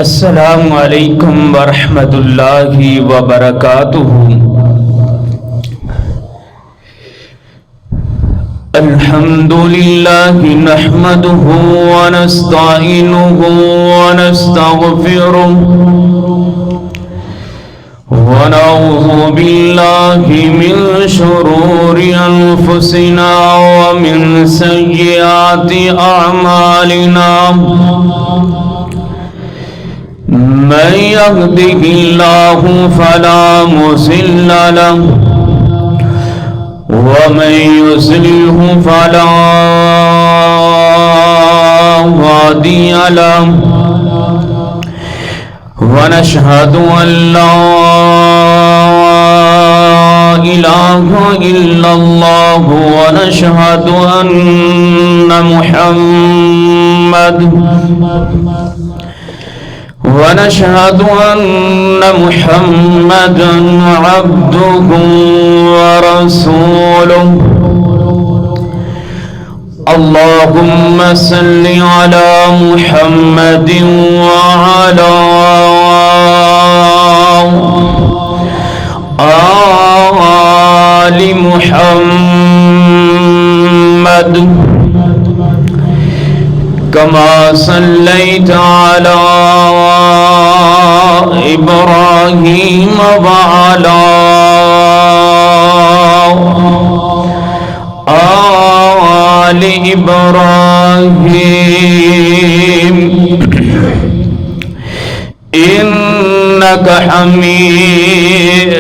السلام علیکم ورحمۃ اللہ وبرکاتہ۔ الحمد للہ نحمده ونستعینه ونستغفره ونعوذ باللہ من شرور انفسنا ومن سیئات اعمالنا، من يهده الله فلا مضل له ومن يضلل فلا هادي له، ونشهد أن لا إله إلا الله ونشهد أن محمدا عبده ورسوله۔ اللهم صل على محمد وعلى آل محمد كما صليت على إبراهيم وعلى آل إبراهيم إنك حميد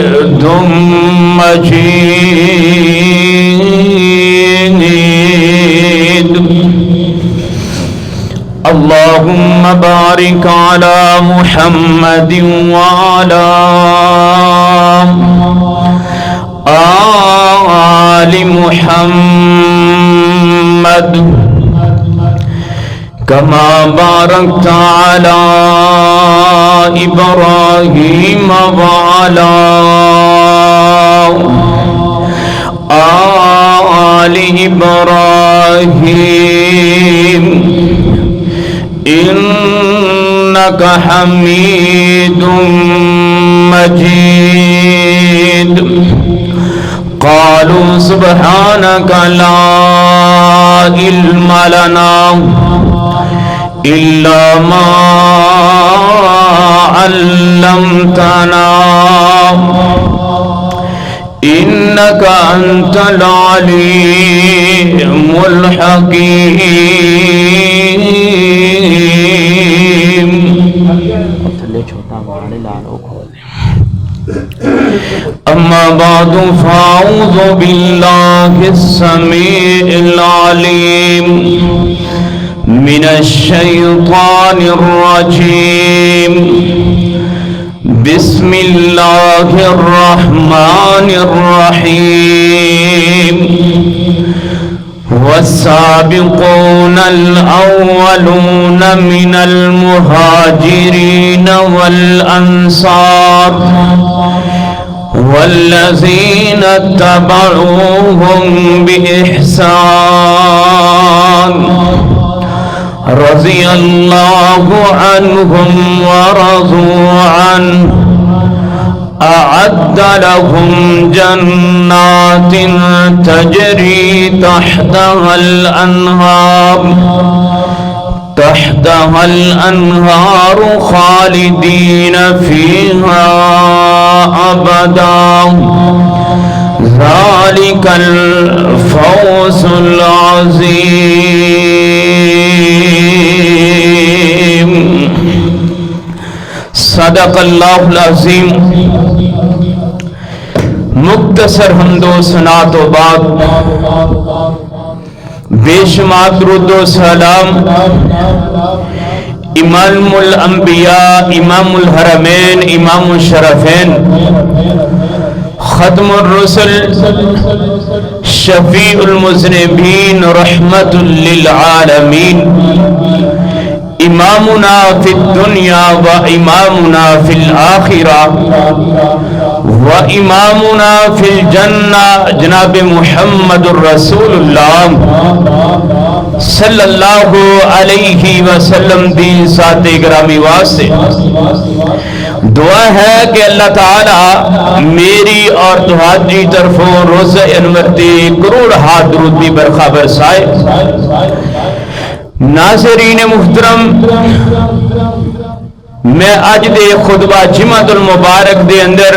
مجيد۔ اللهم بارك على محمد وعلى آل محمد كما باركت على إبراهيم وعلى آل إبراهيم إنك حميد مجيد۔ قالوا سبحانك لا علم لنا إلا ما علمتنا إنك أنت العليم الحكيم۔ أما بعد فأعوذ بالله السميع العليم من الشيطان الرجيم، بسم الله الرحمن الرحيم۔ والسابقون الأولون من المهاجرين والأنصار والذين اتبعوهم بإحسان رضي الله عنهم ورضوا عنه، أعد لهم جنات تجري تحتها الأنهار خالدين فيها أبدا، ذلك الفوز العظيم۔ صدق اللہ العظیم۔ مختصر حمد و ثنا تو بعد بے شمار درود و سلام امام الانبیاء، امام الحرمین، امام الشرفین، ختم الرسل، شفیع المذنبین، رحمت للعالمین، امامنا فی الدنیا و امامنا فی الآخرہ، وإمامنا في الجنة جناب محمد الرسول اللہ صلی اللہ علیہ وسلم دی ذات گرامی واسطے دعا ہے کہ اللہ تعالی میری اور تہاڈی طرفوں روزہ انور دی کروڑ ہاتھ درود دی برکھا برسائے۔ ناظرین محترم، میں اج دے خطبہ جمعۃ المبارک دے اندر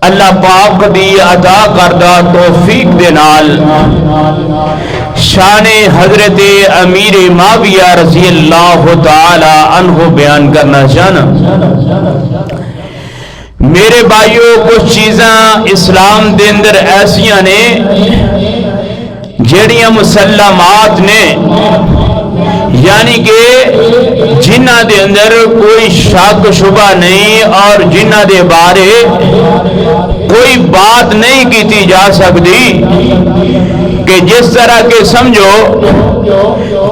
اللہ پاک دی عطا کردہ توفیق دے نال شان حضرت امیر معاویہ رضی اللہ تعالی عنہ بیان کرنا چاہنا۔ میرے بھائیوں، کچھ چیزاں اسلام دے اندر ایسیاں نے جڑیاں مسلمات نے، یعنی کہ جنہ دے اندر کوئی شک شبہ نہیں اور جنہ دے بارے کوئی بات نہیں کیتی جا سکتی، کہ جس طرح کے سمجھو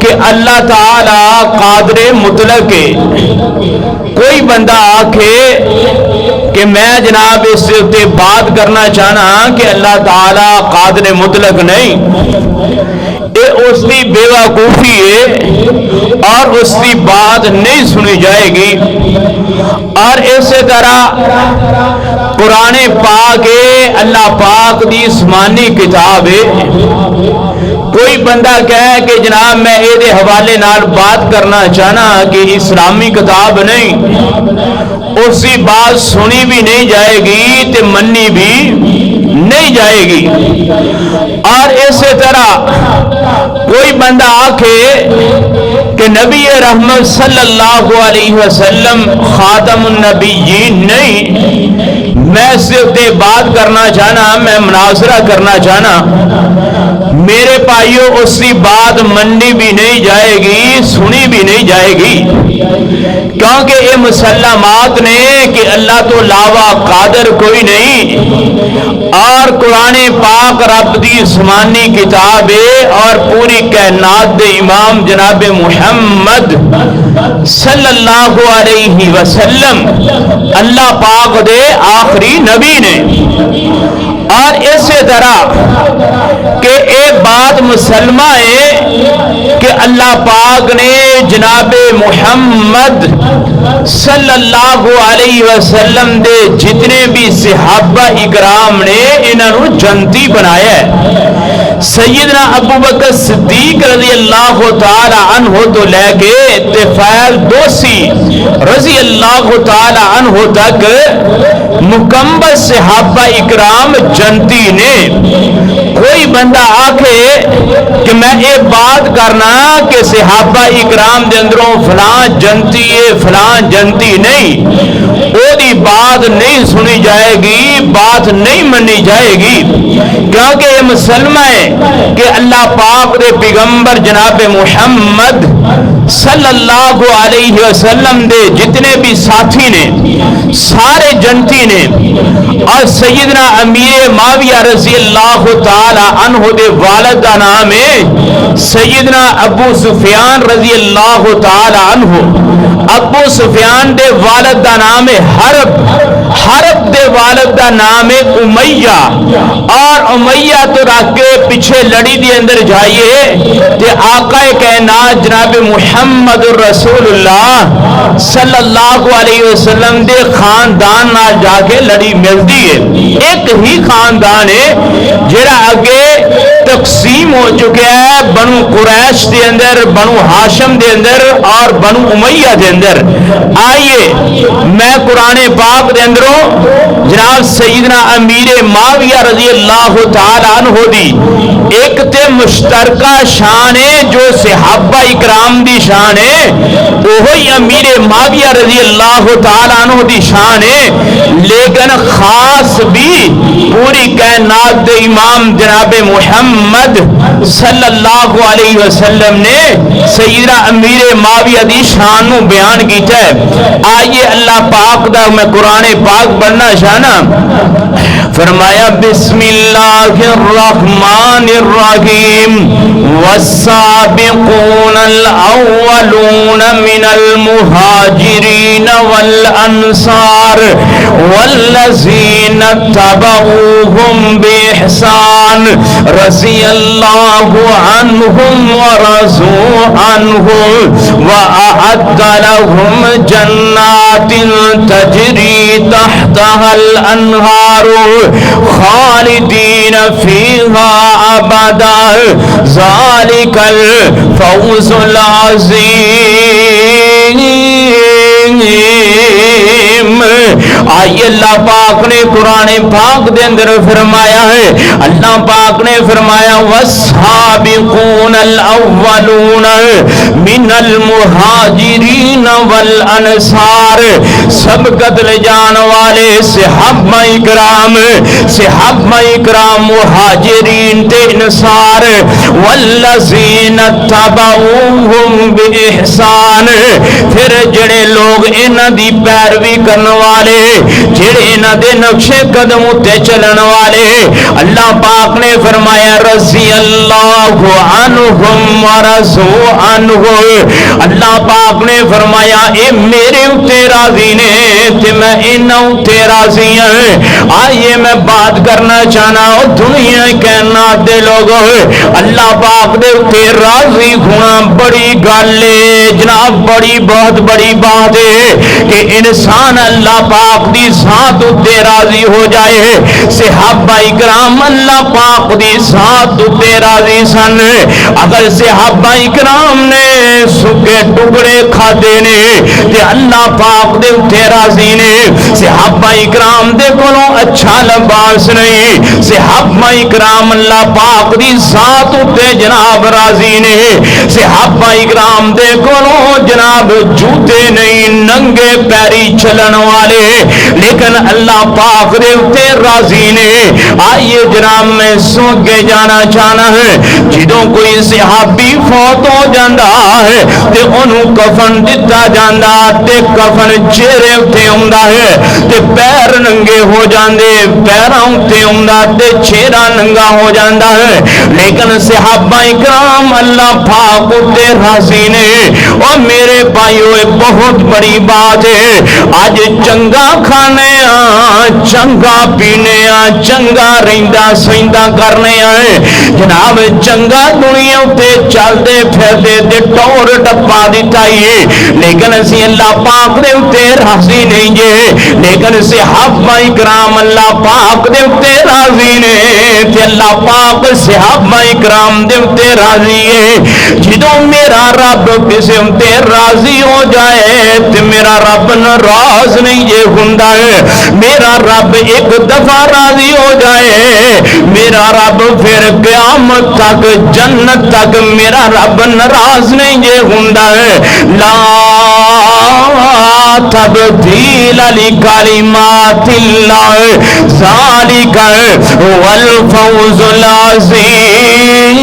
کہ اللہ تعالی قادر مطلق ہے۔ کوئی بندہ آکھے کہ میں جناب اس سے بات کرنا چاہنا کہ اللہ تعالی قادر مطلق نہیں، یہ اس کی بے وقوفی ہے اور اس کی بات نہیں سنی جائے گی۔ اور اسی طرح قرآن پاک ہے، اللہ پاک دی آسمانی کتاب ہے۔ کوئی بندہ کہے کہ جناب میں یہ حوالے نال بات کرنا چاہنا کہ اسلامی کتاب نہیں، اس کی بات سنی بھی نہیں جائے گی تے منی بھی نہیں جائے گی۔ اور اسی طرح کوئی بندہ آکھے کہ نبی رحمت صلی اللہ علیہ وسلم خاتم النبیین نہیں، میں اس سے بات کرنا چاہنا، میں مناظرہ کرنا چاہنا، میرے بھائیوں اس کی بات منی بھی نہیں جائے گی، سنی بھی نہیں جائے گی، کیونکہ یہ مسلمات نے کہ اللہ تو علاوہ قادر کوئی نہیں، اور قرآن پاک رب دی آسمانی کتاب ہے اور پوری کائنات دے امام جناب محمد صلی اللہ علیہ وسلم اللہ پاک دے آخری نبی نے۔ اور اسی طرح کہ ایک بات مسلمہ ہے کہ اللہ پاک نے جناب محمد صلی اللہ علیہ وسلم دے جتنے بھی صحابہ اکرام نے انہوں جنتی بنایا ہے۔ سیدنا ابو بکر صدیق رضی اللہ تعالی عنہ تو لے کے طفیل دوسی رضی اللہ تعالی عنہ تک مکمل صحابہ اکرام جنتی نے۔ کوئی بندہ آکھے کہ میں یہ بات کرنا کہ صحابہ اکرام دے اندروں فلاں جنتی ہے فلاں جنتی نہیں، وہ دی بات نہیں سنی جائے گی، بات نہیں منی جائے گی، کیونکہ یہ مسلمہ ہے کہ اللہ پاک دے پیغمبر جناب محمد صلی اللہ علیہ وسلم دے جتنے بھی ساتھی نے سارے جنتی نے۔ اور سیدنا امیر معاویہ رضی اللہ تعالی عنہ دے والد کا نام ہے سیدنا ابو سفیان رضی اللہ تعالی عنہ۔ ابو سفیان دے والد کا نام ہے حرب، حرب دے والد کا نام ہے امیہ، اور امیہ تو رکھ کے پیچھے لڑی دی اندر جائیے تے آقا کائنات جناب محمد الرسول اللہ صلی اللہ علیہ وسلم دے خاندان نال جا کے لڑی ملتی ہے۔ ایک ہی خاندان ہے جڑا اگے تقسیم ہو چکا ہے بنو قریش دے اندر، بنو ہاشم دے اندر اور بنو امیہ دے اندر۔ آئیے میں قرآن پاک دے اندروں جناب سیدنا امیر معاویہ رضی اللہ تعالی عنہ دی ایک تے مشترکہ شان ہے جو صحابہ اکرام دی شان ہے، وہی امیر معاویہ رضی اللہ تعالی عنہ دی شان ہے، لیکن خاص بھی پوری کائنات دے امام جناب محمد محمد صلی اللہ علیہ وسلم نے سیدنا امیر معاویہ دی شان نو بیان کیتا ہے. آئیے اللہ پاک دا میں قرآن پاک پڑھنا چاہنا. فرمایا بسم اللہ الرحمن الرحیم والسابقون الاولون من المہاجرین والانصار والذین اتبعوهم باحسان رضی اللہ عنہم ورضوا عنہ وأعد لهم جنات تجری تحتها الانہار خالدین فیہا ابدا ذالک الفوز العظیم. آئیے اللہ پاک نے قرآن پاک دے اندر فرمایا ہے. اللہ پاک نے فرمایا والسابقون الاولون من المہاجرین والانصار. سبقت لے جان والے صحابہ اکرام مہاجرین تے انصار والذین اتبعوهم باحسان. پھر جڑے لوگ انہاں دی پیروی کرن والے جڑے انہاں دے نقشے قدم تے چلن والے اللہ پاک نے فرمایا رضی اللہ عنہم ورضوا عنہ. اللہ پاک نے فرمایا اے میرے اتے راضی نے تے میں انہاں اتے راضی ہوں. آئیے میں بات کرنا چاہنا دنیا کائنات دے لوگوں اللہ پاک دے اتے راضی ہونا بڑی گل ہے جناب. بڑی بہت بڑی بات ہے کہ انسان اللہ پاک دی ذات اتے راضی ہو جائے. صحابہ اکرام اللہ پاک دی ذات اتے راضی سن. اگر صحابہ اکرام نے سکے ٹکڑے کھاتے نے تے اللہ پاک دے اتے راضی نے. صحابہ اکرام دے کولوں اچھا لباس نہیں. صحابہ اکرام اللہ پاک دی ذات اتے جناب راضی نے. صحابہ اکرام دے کولوں جناب جوتے نہیں ننگے پیری چلن والے لیکن اللہ پاک دے اتے راضی نے. آئیے جناب میں سوگے جانا چاہنا ہے جدوں کوئی صحابی فوت ہو جاندہ ہے تے انہوں کفن دتا جاندہ تے کفن چہرے اتے ہوندہ ہے تے پیر ننگے ہو جاندے پیراں تے ہوندہ تے چہرہ ننگا ہو جاندہ ہے. لیکن صحابہ اکرام اللہ پاک اتے راضی نے. اور میرے بھائیو بہت بڑی بات ہے. آج چنگا کھانے چنگا پینے چنگا رہندا سوئندہ کرنے جناب چنگا دنیا تے چل دے پھر دے تے ٹور ٹپا دیتا ہے لیکن اسی اللہ پاک دے اتے راضی نہیں جے. لیکن صحابہ اکرام اللہ پاک دے اتے راضی نے تے اللہ پاک صحابہ اکرام دے اتے راضی ہے. جدوں میرا رب کسے اتے راضی ہو جائے تے میرا رب ناراض نہیں جے ہوندا ہے. میرا رب ایک دفعہ راضی ہو جائے میرا رب پھر قیامت تک جنت تک میرا رب ناراض نہیں جے ہوندا ہے. لا تبدیل لکلمات اللہ ذالک والفوز العظیم.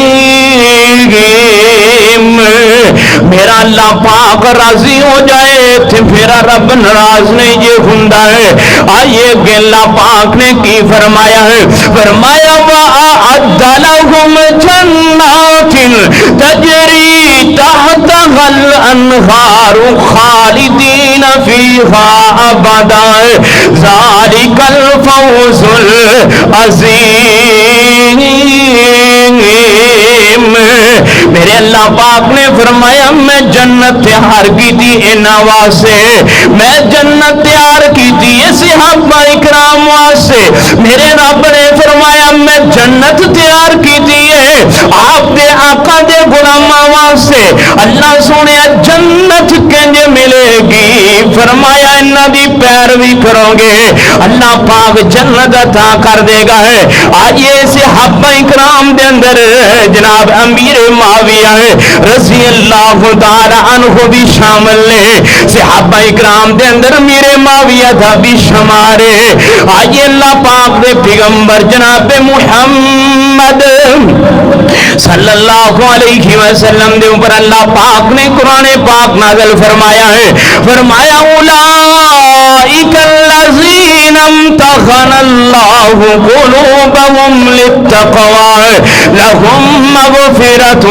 میرا اللہ پاک راضی ہو جائے تو میرا رب ناراض نہیں یہ ہوندا ہے. آئیے کہ اللہ پاک نے کی فرمایا ہے. فرمایا وَأَعَدَّ لَهُمْ جَنَّاتٍ تَجْرِي تَحْتَهَا الْأَنْهَارُ خَالِدِينَ فِيهَا أَبَدًا ذَلِكَ الْفَوْزُ الْعَظِيمُ. میرے اللہ پاک نے فرمایا میں جنت تیار کی تھی انہاں واسطے. میں جنت تیار کی تھی صحابہ اکرام واسطے. میرے رب نے فرمایا میں جنت تیار کی تھی آپ دے آقا دے غلاماں واسطے. اللہ سونے جنت کنج ملے گی فرمایا انہاں دی پیروی کرو گے اللہ پاک جنت عطا کر دے گا ہے. آج یہ صحابہ اکرام دے اندر جناب امیر معاویہ رضی اللہ تعالی عنہ بھی شامل نے، صحابہ اکرام دے اندر امیر معاویہ تھا بھی شمارے۔ آئیے اللہ پاک دے پیغمبر جناب محمد صلی اللہ علیہ وسلم دے اوپر اللہ پاک نے قرآن پاک نازل فرمایا ہے، فرمایا اولئک الذین امتحن اللہ قلوبہم للتقوی لہم مغفرۃ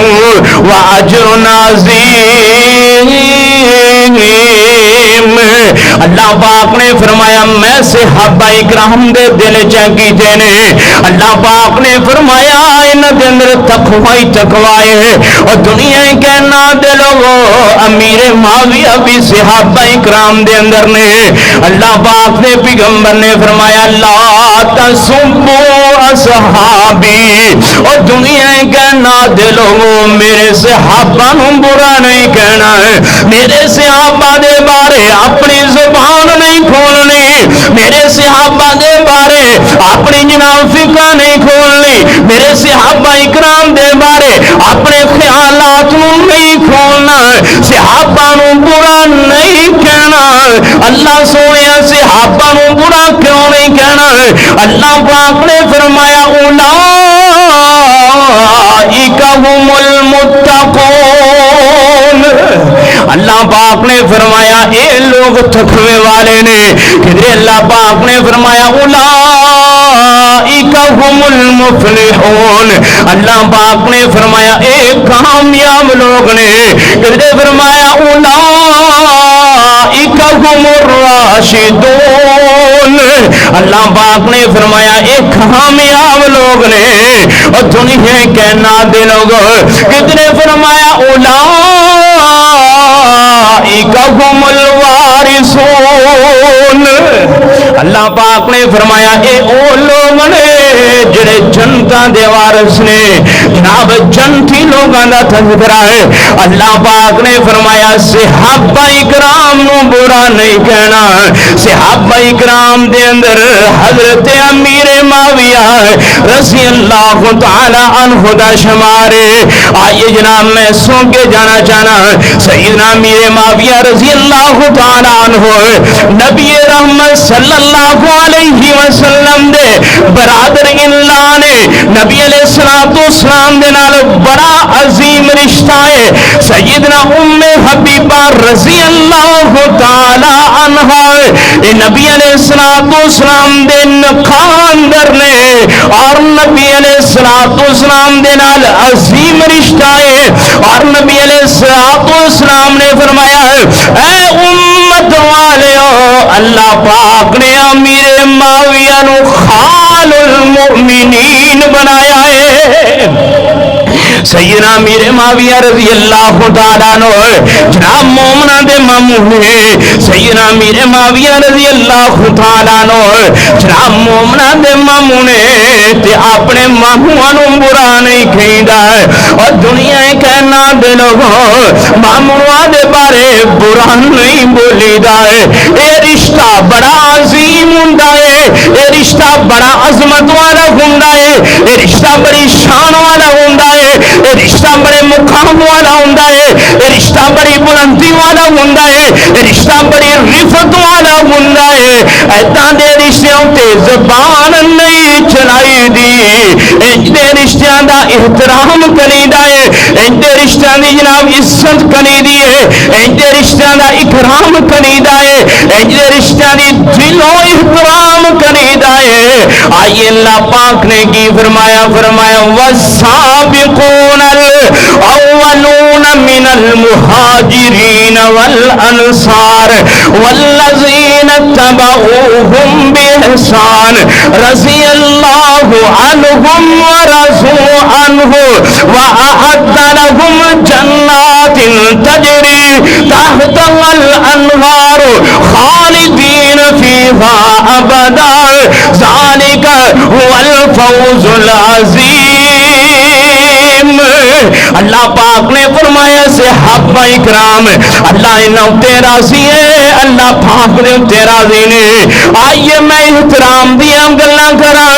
واجر عظیم۔ اللہ پاک نے فرمایا میں صحابہ اکرام دے دل چاکیتے نے، اللہ پاک نے فرمایا ان دے اندر تقوی تقوی ہے، اور دنیا کہنا دے لوگو امیر معاویہ بھی صحابہ اکرام دے اندر نے۔ اللہ پاک نے پیغمبر نے فرمایا لا تسبوا اصحابی، اور دنیا کہنا دے لوگو میرے صحابہ نو برا نہیں کہنا ہے، میرے صحابہ دے بارے اپنی زبان نہیں کھولنی، میرے صحابہ دے بارے اپنی جناب فقہ نہیں کھولنی، میرے صحابہ اکرام دے بارے اپنے خیالات نہیں کھولنا، صحابہ نو برا نہیں کہنا۔ اللہ سونے صحابہ نو برا کیوں نہیں کہنا ہے؟ اللہ پاک نے فرمایا اولئک هم المتقون، اللہ پاک نے فرمایا اے لوگ تقوی والے نے۔ کہ اللہ پاک نے فرمایا اولئک هم المفلحون، اللہ پاک نے فرمایا اے کامیاب لوگ نے۔ کہ فرمایا اولئک هم الراشدون، اللہ پاک نے فرمایا اے کامیاب لوگ نے۔ اور دنیا کہنا دے لوگ کتنے فرمایا اولئک هم الوارثون، اللہ پاک نے فرمایا اے او لوگ نے جڑے جنتاں دے وارث نے۔ جناب جنتی لوگاں دا تذکرہ ہے، اللہ پاک نے فرمایا صحابہ اکرام نو برا نہیں کہنا۔ صحابہ اکرام دے اندر حضرت امیر معاویہ رضی اللہ تعالی عنہ دا شمارے۔ آئیے جناب میں سو کے جانا چاہنا سیدنا امیر معاویہ رضی اللہ تعالی عنہ نبی رحمت صلی اللہ علیہ وسلم دے برادر اللہ نے، نبی علیہ السلام دے نال بڑا عظیم رشتہ ہے۔ سیدنا ام حبیبہ رضی اللہ تعالی عنہ اے نبی علیہ السلام دے خاندر نے، اور نبی علیہ السلام دے نال عظیم رشتہ ہے۔ اور نبی علیہ السلام نے فرمایا ہے اے امت والیو، اللہ پاک نے امیر معاویہ نو خال المؤمنین بنایا ہے۔ سیدنا امیر معاویہ رضی اللہ تعالیٰ عنہ جناب مومنہ دے ماموں ہیں۔ سیدنا امیر معاویہ رضی اللہ تعالیٰ عنہ جناب مومنہ دے ماموں نے تے اپنے ماموں نو برا نہیں کھیندا ہے، اور دنیا کہنا دے لوگوں ماموں دے بارے برا نہیں بولی دا ہے۔ اے رشتہ بڑا عظیم ہوندا ہے، اے رشتہ بڑا عظمت والا ہوندا ہے، اے رشتہ بڑی شان والا ہوندا ہے، اے رشتہ بڑے مقام والا ہوندا ہے، اے رشتہ بڑی بلندی والا ہوندا ہے، اے رشتہ بڑی رفت والا ہوندا ہے۔ ایداں دے رشتیاں تے زبان نہیں چلائی دی، انج دے رشتیاں دا احترام کری دا ہے، انج دے رشتیاں دی جناب عزت کری دی ہے، انج دے رشتیاں دا اکرام کری دا ہے، انج دے رشتیاں دی دلوں احترام کری دا ہے۔ آئیے اللہ پاک نے کی فرمایا، فرمایا والسابقون الاولون من المہاجرین والانصار والذین اتبعوهم بإحسان رضی اللہ عنہم ورضوا عنہ وأعد لهم جنات تجری تحتها الانہار خالدین فیہا ابدا ذالک هو الفوز العظیم۔ اللہ پاک نے فرمایا صحابہ اکرام اللہ انہوں تے راضی ہے، اللہ پاک نے تے راضی نے۔ آئیے میں احترام دیا گلاں کراں،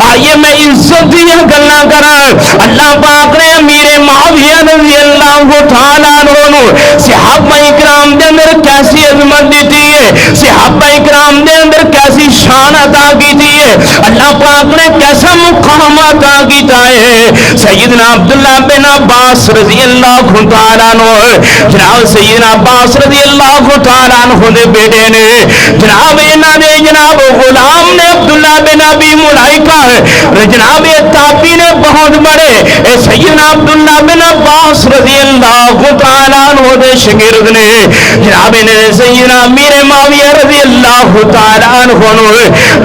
آئیے میں عزت دیا گلاں کراں۔ اللہ پاک نے امیر معاویہ رضی اللہ تعالیٰ عنہ صحابہ اکرام دے اندر کیسی عظمت دیتی ہے، صحابہ اکرام دے اندر کیسی شان عطا کی ہے، اللہ پاک نے کیسا مقام عطا کیتا ہے۔ سیدنا عبداللہ بن عباس رضی اللہ تعالیٰ عنہ، جناب سیدنا عباس رضی اللہ تعالیٰ عنہ دے بیٹے نے، جناب انہاں دے جناب غلام نے عبداللہ بن ابی ملائکہ، جناب تابعی نے بہت بڑے سیدنا عبداللہ بن عباس رضی اللہ تعالیٰ عنہ دے شاگرد نے، جناب نے سیدنا امیر معاویہ رضی اللہ تعالیٰ عنہ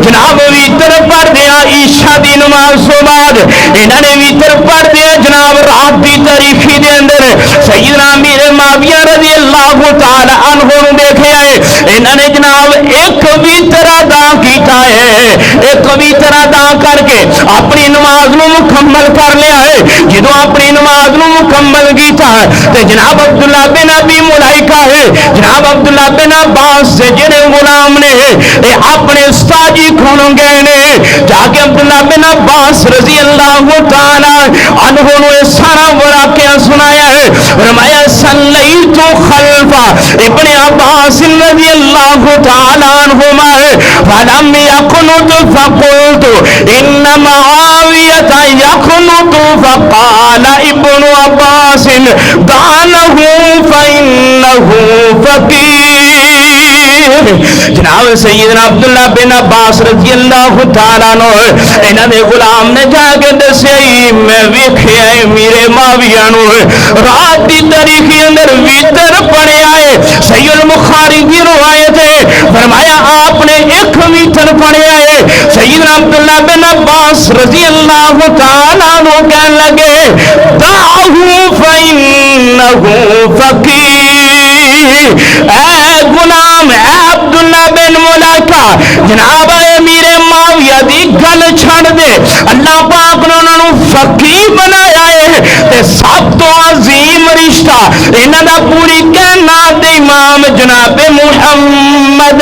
جناب ویتر پڑھ دیا عشاء دی نماز تو بعد، انہوں نے ویتر پڑھ دیا جناب رات دی تاریخی دے اندر سیدنا امیر معاویہ رضی اللہ تعالی عنہ نو دیکھے آئے، انہوں نے جناب ایک ویتر ادا کیتا ہے، ایک ویتر ادا کر کے اپنی نماز نو مکمل کر لیا ہے۔ جدو اپنی نماز نو مکمل کیتا ہے تے جناب عبداللہ بن ابی ملائکہ ہے، جناب عبداللہ بن عباس سے جڑے غلام نے اپنے استاد جی کھولوں گئے نے، جا کے عبداللہ بن عباس رضی اللہ تعالی عنہ نے سارا واقعہ سنایا ہے۔ فرمایا صلیت خلف ابن عباس رضی اللہ تعالی عنہما فلم یقنط فقلت ان معاویۃ یقنط فقال ابن عباس دعنہ فإنہ فقیر۔ جناب سیدنا عبداللہ بن عباس رضی اللہ تعالیٰ عنہ انہاں دے غلام نے جا کے دسیا میں ویکھیا میرے معاویہ نو رات دی تاریخی اندر ویتر پڑھے آئے۔ صحیح البخاری کی روایت ہے، فرمایا آپ نے ایک ویتر پڑھے آئے۔ سیدنا عبداللہ بن عباس رضی اللہ تعالیٰ عنہ کہنے لگے دعہو فإنہ فقیر۔ اے غلام اے عبداللہ بن ملائکہ، جناب امیر معاویہ دی گل چھڑ دے، اللہ پاک نے انہوں نے فقیر بنایا ہے تے سب تو عظیم رشتہ انہاں دا پوری کائنات دے امام جناب محمد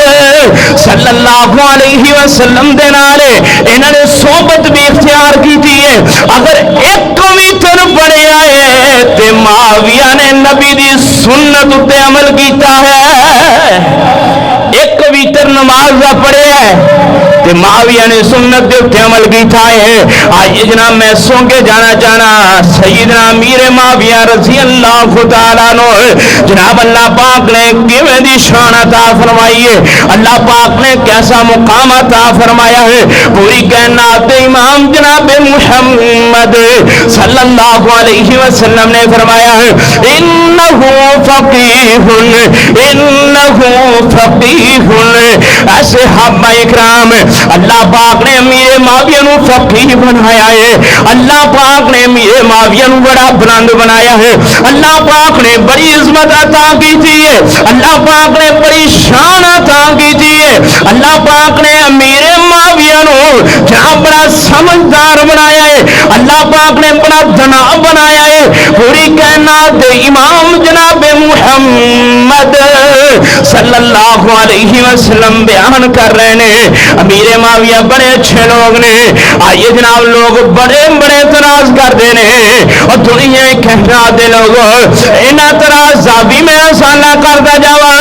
صلی اللہ علیہ وسلم دے نال انہاں نے صحبت بھی اختیار کی تھی ہے۔ اگر ایک ویتر پڑھے آئے تے معاویہ نے نبی دی سنت تے عمل کیتا ہے، ایک ویتر نماز دا پڑھے ہے تے معاویہ نے سنت دے تے عمل کیتا ہے۔ آج جناب میں سن کے جانا چاہنا سیدنا امیر معاویہ رضی اللہ تعالیٰ عنہ جناب اللہ پاک نے کیویں دی شان عطا فرمائی ہے، اللہ پاک نے کیسا مقام عطا فرمایا ہے۔ پوری کائنات دے امام جناب محمد صلی اللہ علیہ وسلم نے فرمایا ہے انہ فقیہ انہ فقیہ۔ ایسے صحابہ اکرام اللہ پاک نے امیر معاویہ نو فقیہ بنایا ہے، اللہ پاک نے امیر معاویہ نو بڑا بلند بنایا ہے، اللہ پاک نے بڑی عظمت عطا کی تھی ہے، اللہ پاک نے بڑی شان عطا کی تھی ہے، اللہ پاک نے امیر معاویہ نو جناب بڑا سمجھدار بنایا ہے، اللہ پاک نے بڑا دنا بنایا ہے۔ پوری کائنات امام جناب محمد صلی اللہ علیہ وسلم بیان کر رہے ہیں امیر معاویہ بڑے اچھے لوگ نے۔ آئیے جناب لوگ بڑے بڑے اعتراض کر دے اور دنیا کہنا دے لوگ انہاں اعتراض بھی میں آسانہ کرتا جاوا۔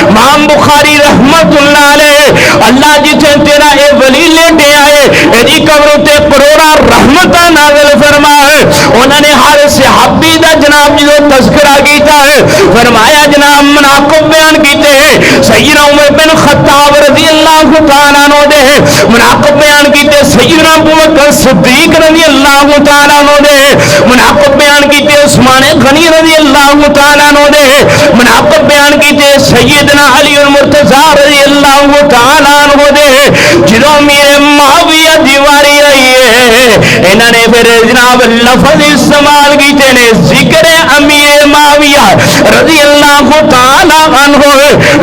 امام بخاری رحمت اللہ علیہ اللہ جتھے تیرا اے ولی لیٹے آئے ایدی قبر تے پروڑا رحمت نازل فرمائے، انہوں نے ہر صحابی دا جناب جو تذکرہ کیتا ہے، فرمایا جناب مناقب بیان کیتے ہیں سیدنا عمر بن خطاب رضی اللہ تعالیٰ عنہ دے، مناقب بیان کیتے سیدنا ابو بکر صدیق رضی اللہ تعالیٰ عنہ دے، مناقب بیان کیتے عثمان غنی رضی اللہ تعالیٰ عنہ دے، مناقب بیان کیتے سیدنا علی المرتضی رضی اللہ تعالیٰ عنہ دے۔ جدوں میرے معاویہ دیواری رہی ہے. انہوں نے پھر جناب لفظ استعمال کیتے نے ذکر امیر معاویہ رضی اللہ تعالی عنہ.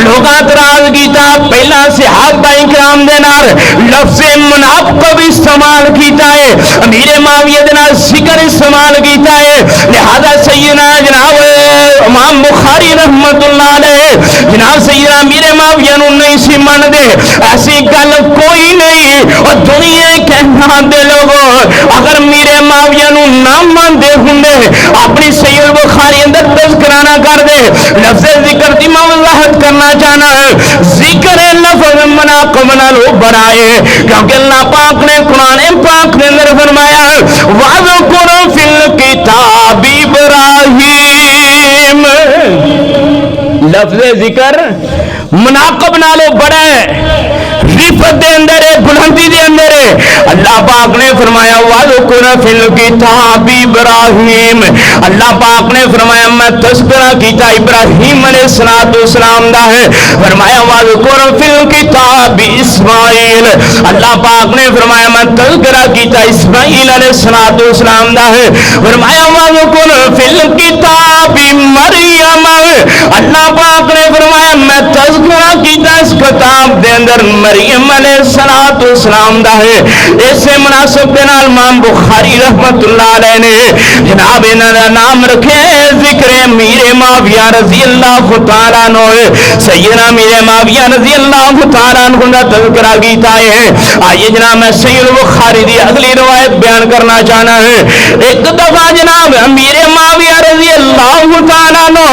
لوگ اعتراض کیتا پہلا صحابہ کرام دے نال لفظ منعقب استعمال کیتا ہے, امیر معاویہ دے نال ذکر استعمال کیتا ہے. لہذا سیدنا جناب امام بخاری رحمت اللہ علیہ جناب سیدنا امیر معاویہ نو نہیں سی من دے. ایسی گل کوئی نہیں, اور دنیا کہنا دے لوگوں اگر میرے معاویہ نو نہ من دے ہوندے اپنی صحیح بخاری اندر تذکرہ نہ کر دے. لفظ ذکر دی میں وضاحت کرنا چاہنا ہے, ذکر لفظ منعقب نالو بنائے کیونکہ اللہ پاک نے قرآن پاک نے اندر فرمایا وَذْكُرْ فِي الْكِتَابِ إِبْرَاهِيمَ. لفظ ذکر منعقب نالو بڑا ہے, رفت دے اندر ہے, بلندی دے اندر ہے. اللہ پاک نے فرمایا وَذْكُرْ فِي الْكِتَابِ إِبْرَاهِيمَ. اللہ پاک نے فرمایا میں تذکرہ کیتا ابراہیم علیہ السلام دا ہے. فرمایا وَذْكُرْ فِي الْكِتَابِ إِسْمَاعِيلَ. اللہ پاک نے فرمایا میں تذکرہ کیتا اسماعیل علیہ السلام دا ہے. فرمایا وَذْكُرْ فِي الْكِتَابِ مَرْيَمَ. اللہ پاک نے فرمایا میں تذکرہ کیتا اس کتاب دے اندر مریم علیہ السلام دا ہے. اس سے مناسب دے نال امام بخاری رحمت اللہ علیہ نے جناب انہاں دا نام رکھے ذکر امیر معاویہ رضی اللہ تعالی عنہ. سیدنا امیر معاویہ رضی اللہ تعالی عنہ دا تذکرہ کیتا ہے. آئیے جناب میں سید بخاری دی اگلی روایت بیان کرنا چاہنا ہے. ایک دفعہ جناب امیر معاویہ رضی اللہ تعالی عنہ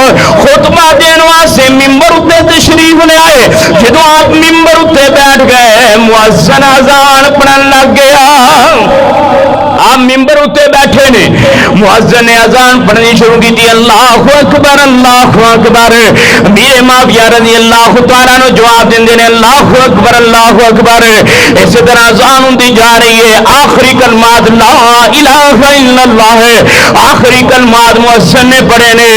خطبہ دین واسطے ممبر اتے تشریف لے آئے. جدو آپ ممبر اتے بیٹھ گئے مؤذن اذان پڑھن لگ گیا. آپ ممبر اتے بیٹھے نے, مؤذن نے اذان پڑھنی شروع کی تھی اللہ اکبر اللہ اکبر. امیر معاویہ رضی اللہ تعالیٰ عنہ جواب دیں نے اللہ اکبر اللہ اکبر. اسی طرح اذان ہوندی جا رہی ہے, آخری کلمات لا الہ الا اللہ ہے. آخری کلمات مؤذن نے پڑھے نے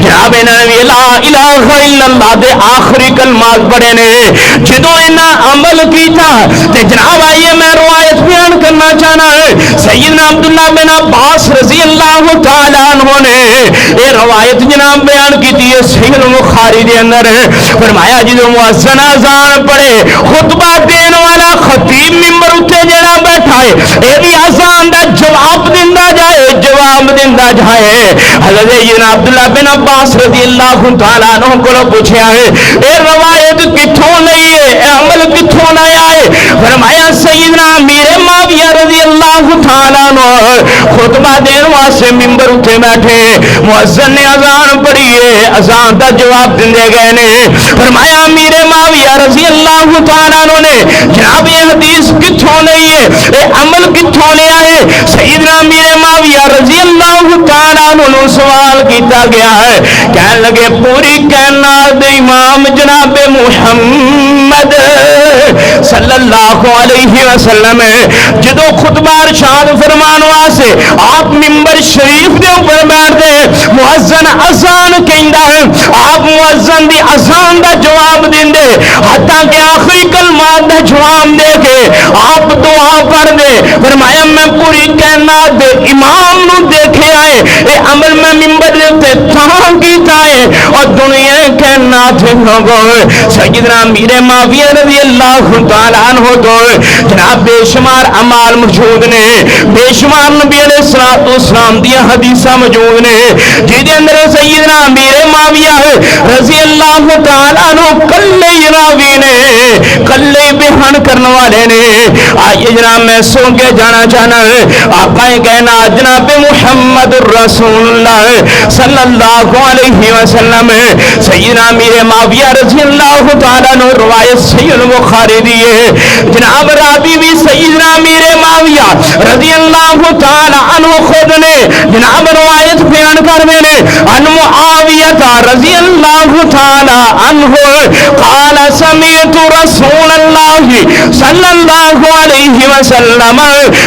جناب انہوں نے لا الہ الا اللہ دے آخری کلمات پڑھے نے. جدو انہاں عمل کیتا تے جناب آئیے میں روایت بیان کرنا چاہنا ہے. سیدنا عبداللہ بن عباس رضی اللہ تعالیٰ عنہ نے یہ روایت جناب بیان کی تھی صحیح بخاری دے اندر. فرمایا جدو مؤذن اذان پڑھے خطبہ دین والا خطیب ممبر اتے جڑا بیٹھا ہے اے بھی اذان دا جواب دیندا جائے جواب دیندا جائے. حضرت سیدنا عبداللہ بن عباس رضی اللہ تعالیٰ عنہ کو پوچھا ہے اے روایت کتھوں لئی ہے, اے عمل کتھوں لایا ہے؟ فرمایا سیدنا امیر معاویہ رضی اللہ تعالیٰ عنہ خطبہ دین واسطے ممبر اٹھے بیٹھے, مؤذن نے اذان پڑھی ہے, اذان دا جواب دے گئے نے. فرمایا امیر معاویہ رضی اللہ تعالیٰ عنہ نے جناب یہ حدیث کتھوں لئی ہے, اے عمل کتھوں لیا ہے؟ سیدنا امیر معاویہ رضی اللہ تعالیٰ عنہ سوال کیتا گیا ہے. کہنے لگے پوری کائنات امام جناب محمد صلی اللہ علیہ وسلم جدو خطبہ ارشاد فرمان واسطے آپ ممبر شریف دے اوپر بیٹھ گئے, مؤذن اذان کہندا ہے, آپ مؤذن دی اذان دا جواب دیندے حتیٰ کہ آخری کلمات دا جواب دے کے آپ دعا پڑھ دے. فرمایا میں پوری کائنات دے امام نو دیکھے آئے اے عمل میں ممبر دے تے تاں کیتا ہے اور دنیا کائنات لوگوں سیدنا امیر معاویہ رضی اللہ تعالیٰ عنہ تو جناب بے شمار اعمال موجود نے, بے شمار نبی علیہ السلام دی حدیثاں موجود نے جہدے اندر سیدنا امیر معاویہ رضی اللہ تعالیٰ عنہ کلے راوی نے, کلے بیان کرنے والے نے. آئیے جناب میں سو کے جانا چاہنا ہے آقا کہنا جناب محمد رسول اللہ صلی اللہ علیہ وسلم سیدنا امیر معاویہ رضی اللہ تعالیٰ عنہ روایت صحیح البخاری دی ہے. جناب راوی بھی سیدنا امیر معاویہ رضی اللہ تعالیٰ عنہ خود نے جناب روایت بیان کرنے نے ان معاویہ رضی اللہ تعالیٰ عنہ قال سمعت رسول اللہ صلی اللہ علیہ وسلم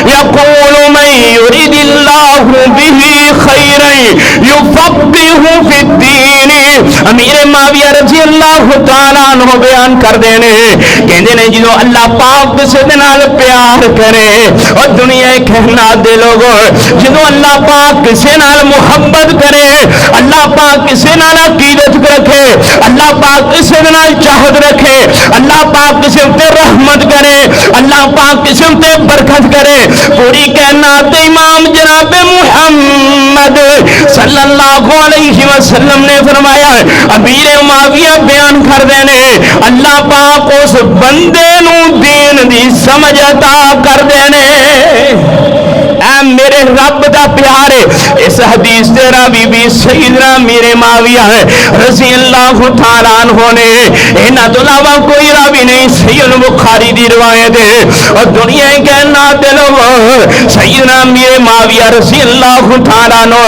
یقول من یرید اللہ به خیرا یفقهه فی الدین امیر معاویہ رضی اللہ تعالیٰ عنہ بیان کر دینے کہندے نے جدو اللہ پاک کسے دے نال پیار کرے اور دنیا کہنا دے لوگوں جدو اللہ پاک کسے نال محبت کرے اللہ پاک کسے نال عقیدت رکھے اللہ پاک کسے نال چاہت رکھے اللہ پاک کسے تے رحمت کرے اللہ پاک کسے تے برکت کرے پوری کائنات امام جناب محمد صلی اللہ علیہ وسلم نے فرمایا امیر معاویہ بیان کر دینے اللہ پاک اس بندے نو دین دی سمجھ عطا کر دینے اے میرے رب دا پیارے اس حدیث دے راوی بھی سیدنا میرے معاویہ ہے رضی اللہ تعالیٰ عنہ نے انہاں تو علاوہ کوئی راوی نہیں سید بخاری دی روایت ہے اور دنیا کے نات لوگ سیدنا میرے معاویہ رضی اللہ تعالیٰ عنہ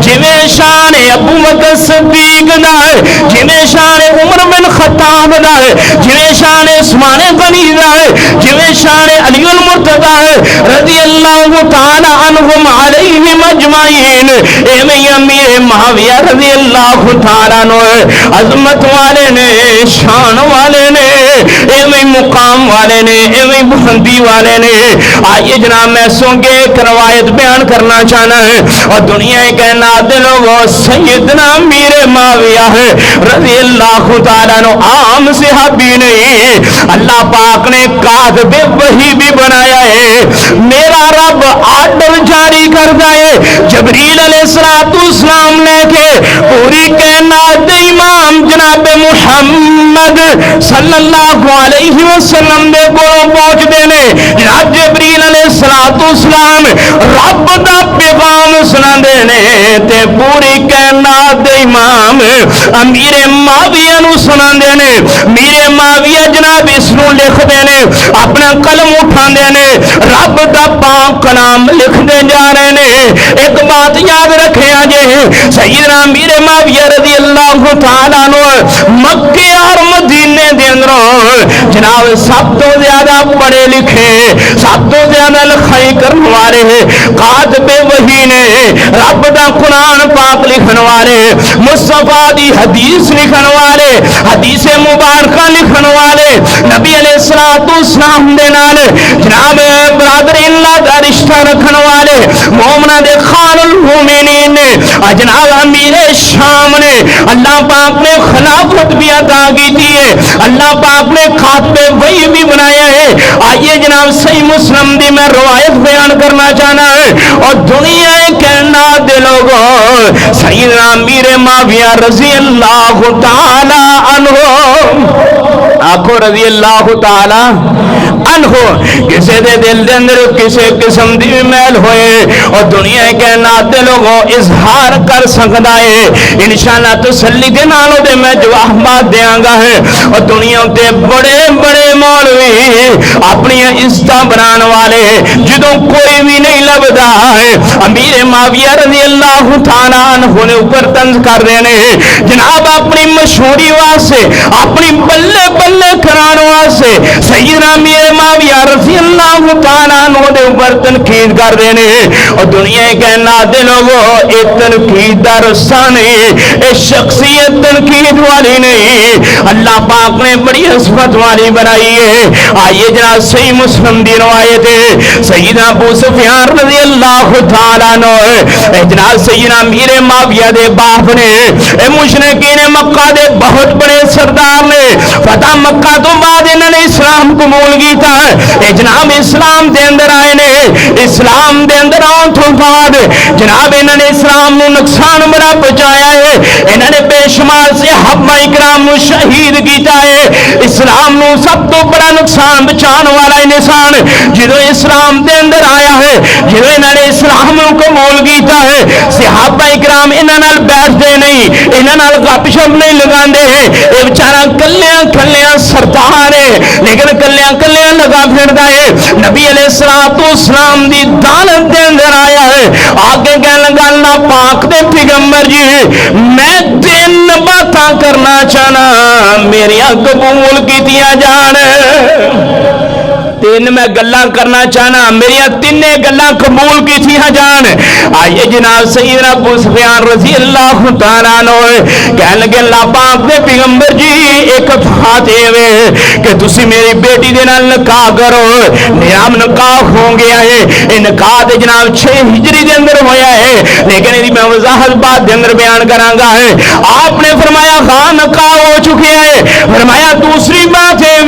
جویں شان ابو بکر صدیق دا ہے جویں شان عمر بن خطاب دا ہے جویں شان عثمان غنی دا ہے جویں شان علی المرتضی ہے رضی اللہ تعالی عنہم علیہم اجمعین ایویں امیر معاویہ رضی اللہ تعالی عنہ عظمت والے نے شان والے نے ایویں مقام والے نے ایویں بلندی والے نے آئیے جناب میں سونگے ایک روایت بیان کرنا چاہنا ہے اور دنیا کے نات لوگوں سیدنا امیر معاویہ ہے رضی اللہ تعالی عنہ عام صحابی نہیں اللہ پاک نے کاتب وحی بھی بنایا ہے میرا رب آرڈر جاری کرتا ہے جبریل علیہ السلام نے کہ پوری کائنات امام جناب محمد صلی اللہ علیہ وسلم دے کو پہنچ دینے جناب جبریل علیہ السلام رب دا پیغام سنا دینے تے پوری کائنات امام امیر معاویہ نو سنا دینے میرے معاویہ جناب اس نو لکھ دینے اپنا قلم اٹھا دینے رب دا پاک کلام لکھ دے جا رہے ہیں ایک بات یاد رکھے آجے سیدنا امیر معاویہ رضی اللہ تعالیٰ عنہ مکے اور مدینے دے اندروں جناب سب تو زیادہ پڑھے لکھے سب تو زیادہ لکھائی کرنے والے کاتب وحی نے رب دا قرآن پاک لکھن والے مصطفیٰ دی حدیث لکھن والے حدیث مبارکہ لکھن والے نبی علیہ السلام دے نال جناب برادر اللہ دا رشتہ رکھن والے مومنہ دے خان المومنین نے جناب امیر شام نے اللہ پاک نے خلافت بھی عطا کی تھی ہے اللہ پاک نے کاتب وحی بھی بنایا ہے آئیے جناب صحیح مسلم دی میں روایت بیان کرنا چاہنا ہے اور دنیا کائنات دے لوگوں سیدنا امیر معاویہ رضی اللہ تعالی عنہ آخو رضی اللہ تعالی عنہ کسے دے دل دے اندر کسے قسم دی میل ہوئے اور دنیا کے نات لوگوں اظہار کر سکتا ہے انشاءاللہ تسلی دے نالوں دے میں جوابات دیاں گا ہے اور دنیا تے بڑے بڑے مولوی اپنی عزتاں بنان والے جدوں کوئی بھی نہیں لبدا ہے امیر معاویہ رضی اللہ تعالیٰ عنہ نے اوپر طنز کر دینے جناب اپنی مشہوری واسطے اپنی بلے بلے کران واسطے سیدنا امیر معاویہ رضی اللہ تعالیٰ عنہ دے اوپر تنقید کر دینے اور دنیا کے نات لوگوں ایک تنقید دا رستہ نہیں ایک شخصیت تنقید والی نہیں اللہ پاک نے بڑی عظمت والی بنائی ہے آئیے جناب صحیح مسلم دی روایت ہے سیدنا ابو سفیان رضی اللہ تعالیٰ عنہ جناب سیدنا امیر معاویہ دے باپ نے مشرکین مکہ دے بہت بڑے سردار نے فتح مکہ تو بعد انہوں نے اسلام قبول کیتا ہے جناب اسلام دے اندر آئے نے اسلام دے اندر آن تو بعد جناب انہوں نے اسلام نو نقصان بڑا پہنچایا ہے انہوں نے بے شمار صحابہ اکرام نو شہید کیتا ہے اسلام نو سب تو بڑا نقصان بچان والا انسان جدو اسلام دے اندر آیا ہے جدو انہوں نے اسلام نو قبول کیتا ہے صحابہ اکرام انہوں نے بیٹھتے نہیں انہوں نے گپ شپ نہیں لگاندے ہیں یہ بیچارہ کلیاں کلیاں سردار ہے لیکن کلیاں کلیاں لگا پھردا ہے نبی علیہ السلام دی دالت دے اندر آیا ہے آگے کہنے لگا اللہ پاک دے پیغمبر جی میں تین باتاں کرنا چاہنا میری قبول کیتیاں جان تین میں گلاں کرنا چاہنا میری تینے گلاں قبول کی تھی جان آئیے جناب سیدنا ابو سفیان رضی اللہ تعالیٰ عنہ کہنے لگے اللہ پاک دے پیغمبر جی ایک بات ہے کہ تسی میری بیٹی دے نال نکاح کرو نیام نکاح ہو گیا ہے نکاح دے جناب 6 ہجری دے اندر ہویا ہے لیکن یہ میں وضاحت بات دے اندر بیان کرانگا ہے آپ نے فرمایا خان نکاح ہو چکے ہیں فرمایا دوسری بات ہے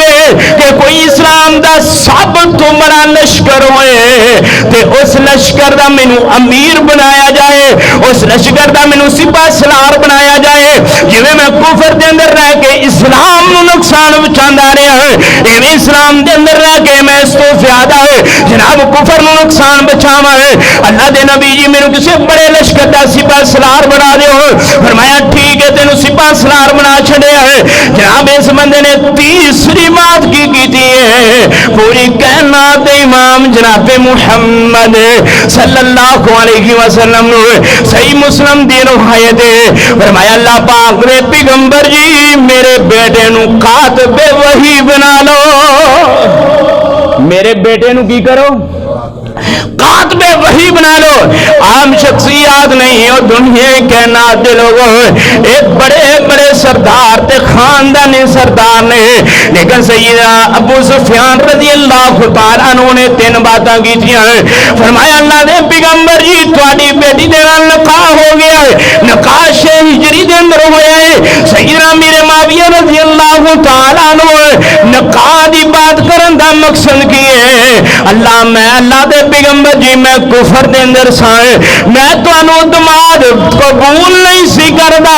کہ کوئی اسلام دا سب تو بڑا لشکر ہوئے تے اس لشکر دا مینوں امیر بنایا جائے اس لشکر دا مینوں سپاہ سالار بنایا جائے جویں میں کفر دے اندر رہ کے اسلام نو نقصان پہنچاندا رہا ہے ایویں اسلام دے اندر رہ کے میں اس تو زیادہ ہے جناب کفر نو نقصان بچاواں ہے اللہ دے نبی جی مینوں کسے بڑے لشکر دا سپاہ سالار بنا دیو فرمایا ٹھیک ہے تینوں سپاہ سالار بنا چھڈیا ہے جناب اس بندے نے تیسری بات کی کیتی ہے پوری کائنات امام جناب محمد صلی اللہ علیہ وسلم صحیح مسلم دی روایت ہے فرمایا اللہ پاک نے پیغمبر جی میرے بیٹے نو کاتب وحی بنا لو میرے بیٹے نو کی کرو کاتب وحی بنا لو عام شخصیات نہیں اور دنیا کائنات دے لوگوں ایک بڑے بڑے سردار تے خاندانی سردار نے لیکن سیدنا ابو سفیان رضی اللہ تعالیٰ عنہ نے 3 باتاں کی تھی فرمایا اللہ دے پیغمبر جی تواڈی بیٹی دے نال نکاح ہو گیا ہے نکاح 6 ہجری دے اندر ہویا ہے سیدنا امیر معاویہ رضی اللہ تعالیٰ عنہ نکاح دی بات کرن دا مقصد کی ہے اللہ میں اللہ دے پیغمبر جی میں کفر دے اندر سائے میں تانوں دماد قبول نہیں سی کردا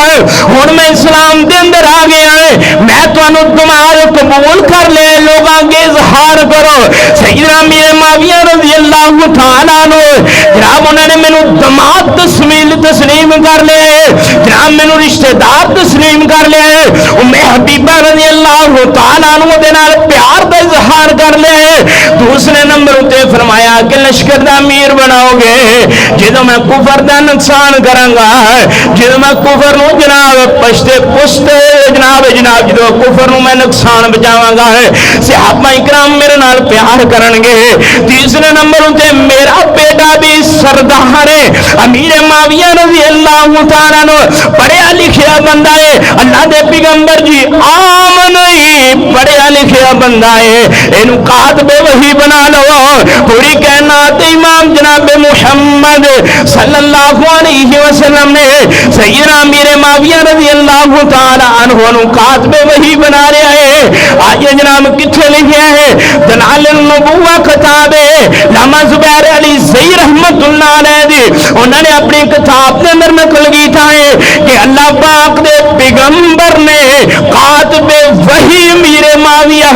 ہن میں اسلام دے اندر آ گیا ہے میں تانوں دماد قبول کر لے لوگاں کے اظہار کرو سیدنا امیر معاویہ رضی اللہ تعالیٰ عنہ جناب انہوں نے مینوں دماد تسلیم کر لے جناب مینوں رشتہ دار تسلیم کر لے ام حبیبہ رضی اللہ تعالیٰ عنہ دے نال پیار دا اظہار کر لے دوسرے نمبر تے فرمایا کہ لشکر دا امیر بناؤ گے جدو میں کفر دا نقصان کروں گا جدو میں کفر نو جناب پشتے جناب جدو کفر نو میں نقصان بچاواں گا صحابہ اکرام میرے نال پیار کرن گے تیسرے نمبر تے میرا بیٹا بھی سردار ہے امیر معاویہ رضی اللہ تعالیٰ عنہ پڑھیا لکھیا بندہ ہے اللہ دے پیغمبر جی عام نہیں پڑھیا لکھیا بندہ ہے اینو کاتب وحی بنا لو پوری کائنات امام جناب محمد صلی اللہ علیہ وسلم نے سیدنا امیر معاویہ رضی اللہ تعالی عنہ نو کاتب وحی بنا رہا ہے آج جناب کتنے لکھیا ہے دلال النبوہ کتاب ہے علامہ زبیر علی زئی رحمت اللہ علیہ دی انہوں نے اپنی کتاب کے اندر نقل کیتا ہے کہ اللہ پاک دے پیغمبر نے کاتب وحی امیر معاویہ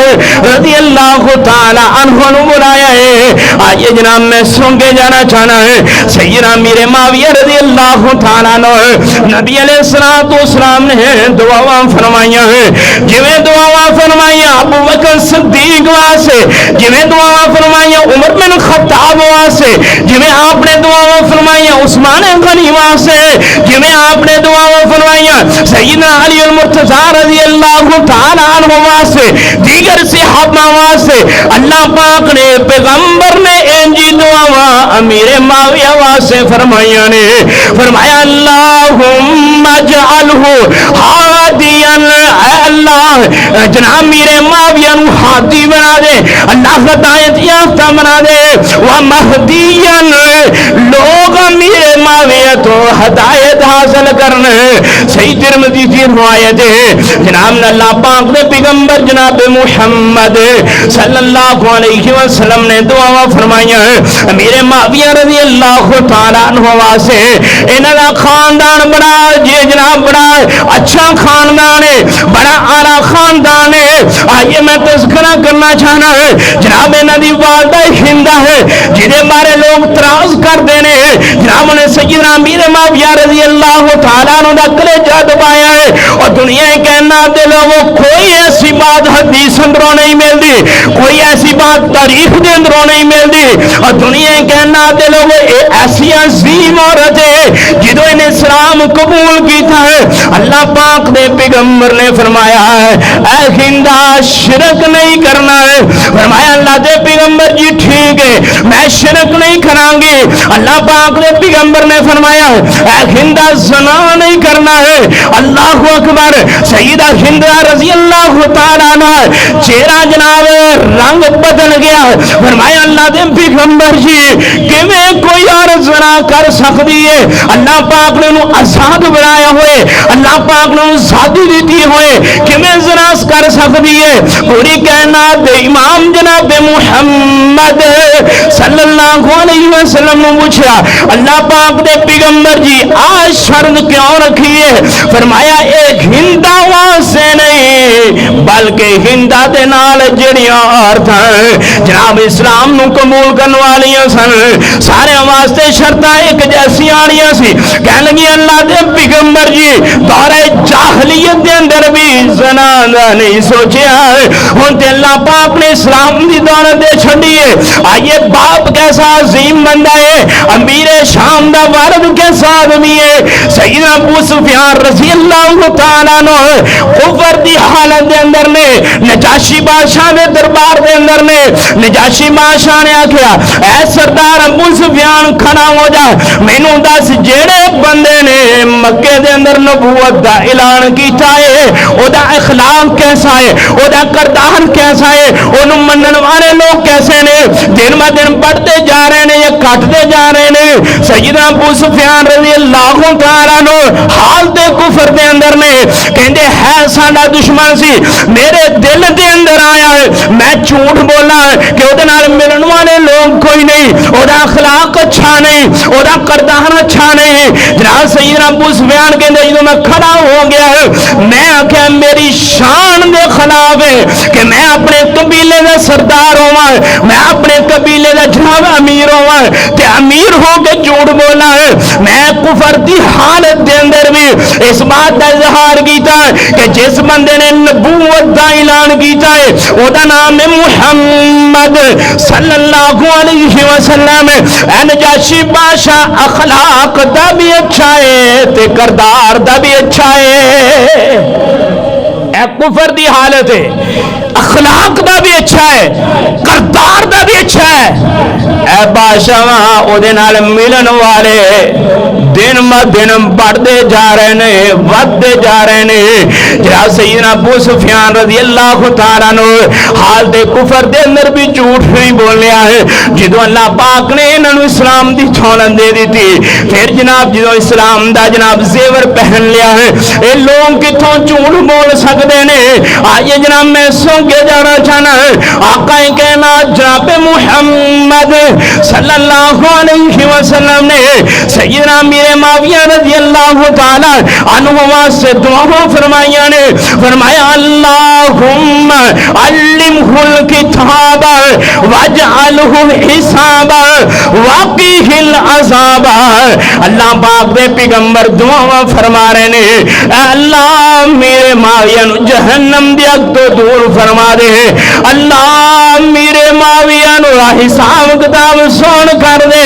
رضی اللہ تعالی عنہ نو بنایا ہے آئیے جناب میں سنگے جانا چاہنا ہے سیدنا امیر معاویہ رضی اللہ تعالیٰ عنہ نبی علیہ السلام نے دعاواں فرمائیاں ہیں جویں دعاواں فرمائیاں ابو بکر صدیق واسے جویں دعاواں فرمائیاں عمر بن خطاب واسے جویں آپ نے دعاواں فرمائیاں عثمان غنی واسے جویں آپ نے دعاواں فرمائیاں سیدنا علی المرتضی رضی اللہ تعالیٰ عنہ واسے دیگر صحابہ واسے اللہ پاک نے پیغمبر نے انجی دعاواں امیر معاویہ واسے فرمائیاں نے فرمایا اللہم اجعلہ ہادیا اے اللہ جناب امیر معاویہ نو ہادی بنا دے اللہ ہدایت یافتہ بنا دے ومہدیا لوگ امیر معاویہ تو ہدایت حاصل کرنے صحیح ترمذی کی روایت ہے جناب اللہ پاک نے پیغمبر جناب محمد صلی اللہ علیہ وسلم نے دعا فرمائیاں امیر معاویہ رضی اللہ تعالیٰ عنہ واسے انہاں دا خاندان بڑا جی جناب بڑا اچھا خاندان ہے بڑا اعلیٰ خاندان ہے آئیے میں تذکرہ کرنا چاہنا ہے جناب انہاں دی والدہ ہندہ ہے جنہیں بارے لوگ تراز کر دینے ہیں جناب انہیں سیدنا امیر معاویہ رضی اللہ تعالیٰ عنہ دا کلیجہ دبایا ہے اور دنیا کہنا دے لوگوں کوئی ایسی بات حدیث اندروں نہیں ملتی کوئی ایسی بات تاریخ دے اندروں نہیں ملتی اور دنیا کہنا دے لوگوں ایسی عظیم عورت ہے جدو انہیں اسلام قبول کیتا ہے اللہ پاک دے پیغمبر نے فرمایا ہے اے ہندہ شرک نہیں کرنا ہے۔ فرمایا اللہ دے پیغمبر جی ٹھیک ہے میں شرک نہیں کران گی۔ اللہ پاک دے پیغمبر نے فرمایا اے ہندا زنا نہیں کرنا ہے۔ اللہ اکبر۔ سیدہ ہندا رضی اللہ تعالیٰ عنہ چہرہ جناب رنگ بدل گیا۔ فرمایا اللہ دے پیغمبر جی کیویں کوئی عورت زنا کر سکتی ہے؟ اللہ پاک نے انہوں آزاد بنایا ہوئے، اللہ پاک نے انہوں آزادی دیتی ہوئے، کیویں زنا کر سکتی ہے؟ پوری کائنات دے امام جناب محمد صلی اللہ علیہ وسلم نے پوچھا اللہ پاک دے پیغمبر جی آج شرط کیوں رکھی ہے؟ فرمایا ایک ہندا واسطے نہیں بلکہ ہندا دے نال جڑیاں عورتاں جناب اسلام نو قبول کرن والیاں سن سارے واسطے شرطاں ایک جیسی آنیاں سی۔ کہن لگی اللہ دے پیغمبر جی دور جاہلیت دے اندر بھی زنا دا نہیں سوچیا ہن تے اللہ پاک نے اسلام دی دولت دے چھڈی ہے۔ آئیے باپ کیسا عظیم بندہ ہے، امیر شام دا والد کیسا آدمی ہے۔ سیدنا ابو سفیان رضی اللہ تعالیٰ عنہ کفر دی حالت دے اندر نے نجاشی بادشاہ دے دربار دے اندر نے نجاشی بادشاہ نے آکھیا اے سردار ابو سفیان کھڑا ہو جا مینوں دس جیڑے بندے نے مکے دے اندر نبوت دا اعلان کیتا ہے او دا اخلاق کیسا ہے، او دا کردار کیسا ہے، اونوں منن والے لوگ کیسے نے، دن ب دن بڑھتے جا رہے ہیں یا کٹتے جا رہے ہیں۔ سیدنا ابو سفیان رضی اللہ تعالیٰ عنہ حالت کفر دے اندر نے کہندے ہے ساڈا دشمن سی میرے دل دے اندر آیا ہے میں جھوٹ بولا کہ او دے نال ملن والے لوگ کوئی نہیں، او دا اخلاق اچھا نہیں، او دا کردار اچھا نہیں۔ جناب سیدنا ابو سفیان کہندے جدوں میں کھڑا ہو گیا ہے میں آکھیا میری شان دے خلاف ہے کہ میں اپنے قبیلے دا سردار ہوواں، میں اپنے قبیلے دا جناب امیر ہوواں تے امیر ہو کے جھوٹ بولا ہے۔ میں کفر دی حالت دے اندر بھی اس بات دا اظہار کیتا ہے کہ جس بندے نے نبوت دا اعلان کیتا ہے او دا نام ہے محمد صلی اللہ علیہ وسلم۔ اے نجاشی بادشاہ اخلاق دا بھی اچھا ہے تے کردار دا بھی اچھا ہے۔ اے کفر دی حالت ہے، اخلاق دا بھی اچھا ہے، کردار دا بھی اچھا ہے۔ اے بادشاہ او دے نال ملن والے دن ب دن بڑھتے جا رہے ہیں، ودتے جا رہے ہیں۔ جناب سیدنا ابو سفیان رضی اللہ تعالیٰ عنہ حالت کفر دے اندر بھی جھوٹ نہیں بولیا ہے۔ جدو اللہ پاک نے انہوں نے اسلام دی دولت دے دی تھی پھر جناب جدو اسلام دا جناب زیور پہن لیا ہے اے لوگ کتوں جھوٹ بول سکتے نے۔ آئیے جناب میں سو کے جانا چاہنا ہے آقا کائنات جناب محمد صلی اللہ علیہ وسلم نے سیدنا امیر معاویہ رضی اللہ تعالی عنہ سے دعا فرمایا نے فرمایا اللہم علمہ الکتاب واجعلہ حسابا وقیہ العذاب۔ اللہ پاک دے پیغمبر دعا فرما رہے نے اے اللہ میرے معاویہ نو جہنم دی اگ تو دور فرما دے، اللہ میرے معاویہ نو حساب کتاب سون کر دے،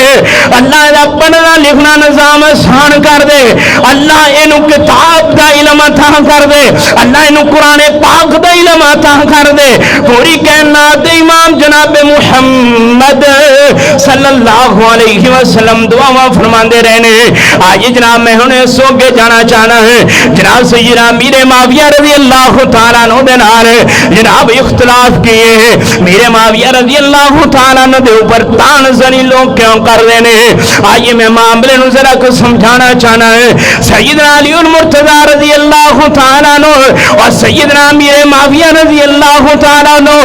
اللہ دا پڑھنا لکھنا نظام آسان کر دے، اللہ اینو کتاب دا علم عطا کر دے، اللہ اینو قرآن پاک دا علم عطا کر دے۔ پوری کائنات امام جناب محمد صلی اللہ علیہ وسلم دعا فرماندے رہنے۔ آج جناب میں انہیں سو کے جانا چاہنا ہے جناب سیدنا امیر معاویہ رضی اللہ تعالیٰ عنہ دے نال جناب اختلاف کیے ہیں۔ میرے معاویہ رضی اللہ تعالیٰ عنہ دے اوپر تان زنی لوگ کیوں کر رہے ہیں؟ آئیے میں معاملے نو ذرا کو سمجھانا چاہنا ہے۔ سیدنا علی المرتضی رضی اللہ تعالیٰ عنہ اور سیدنا امیر معاویہ رضی اللہ تعالیٰ عنہ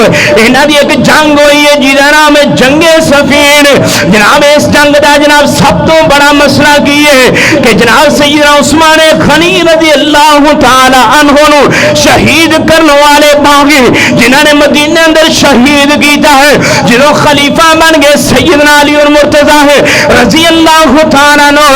انہاں دی ایک جنگ ہوئی ہے جہدا نام ہے جنگ صفین۔ جناب اس جنگ دا جناب سب تو بڑا مسئلہ کی ہے کہ جناب سیدنا عثمان غنی رضی اللہ تعالیٰ عنہ نو شہید کرنے والے باغی جنہاں نے مدینے اندر شہید کیتا ہے جنہوں خلیفہ بن گئے سیدنا علی المرتضی ہے رضی اللہ تعالیٰ عنہ۔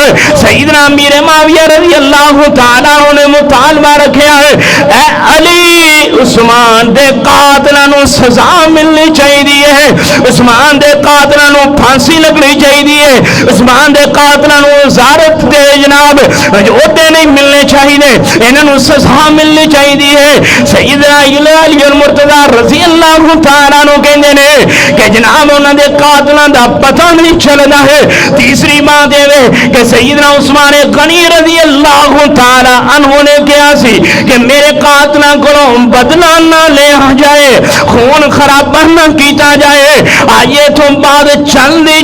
سیدنا امیر معاویہ رضی اللہ تعالیٰ عنہ نے مطالبہ رکھا ہے اے علی عثمان دے قاتلاں نوں سزا ملنی چاہیے ہے، عثمان دے قاتلاں نوں پھانسی لگنی چاہیے، عثمان دے قاتلاں نوں وزارت دے جناب عہدے نہیں ملنے چاہیے، انہاں نوں سزا ملنی چاہیے ہے۔ سیدنا علی المرتضی رضی اللہ تعالیٰ عنہ کہندے نے کہ جناب انہاں دے قاتلاں دا پتہ نہیں چلدا ہے۔ تیسری بات یہ کہ سیدنا عثمان غنی رضی اللہ تعالیٰ عنہ نے کہا سی کہ میرے قاتلاں کولوں بدلہ نہ لیا جائے، خون خرابہ نہ کیتا جائے۔ آئیے تو بعد چلدی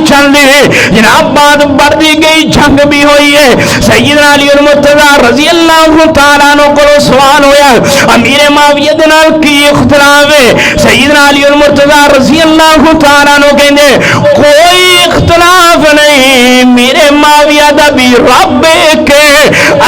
جناب بعد بڑھتی گئی، جنگ بھی ہوئی ہے۔ سیدنا علی المرتضی رضی اللہ تعالیٰ عنہ کو سوال ہویا امیر معاویہ دے نال کی اختلاف ہے؟ سیدنا علی المرتضی رضی اللہ تعالیٰ عنہ کہندے کوئی اختلاف نہیں، میرے معاویہ دا بھی رب کے،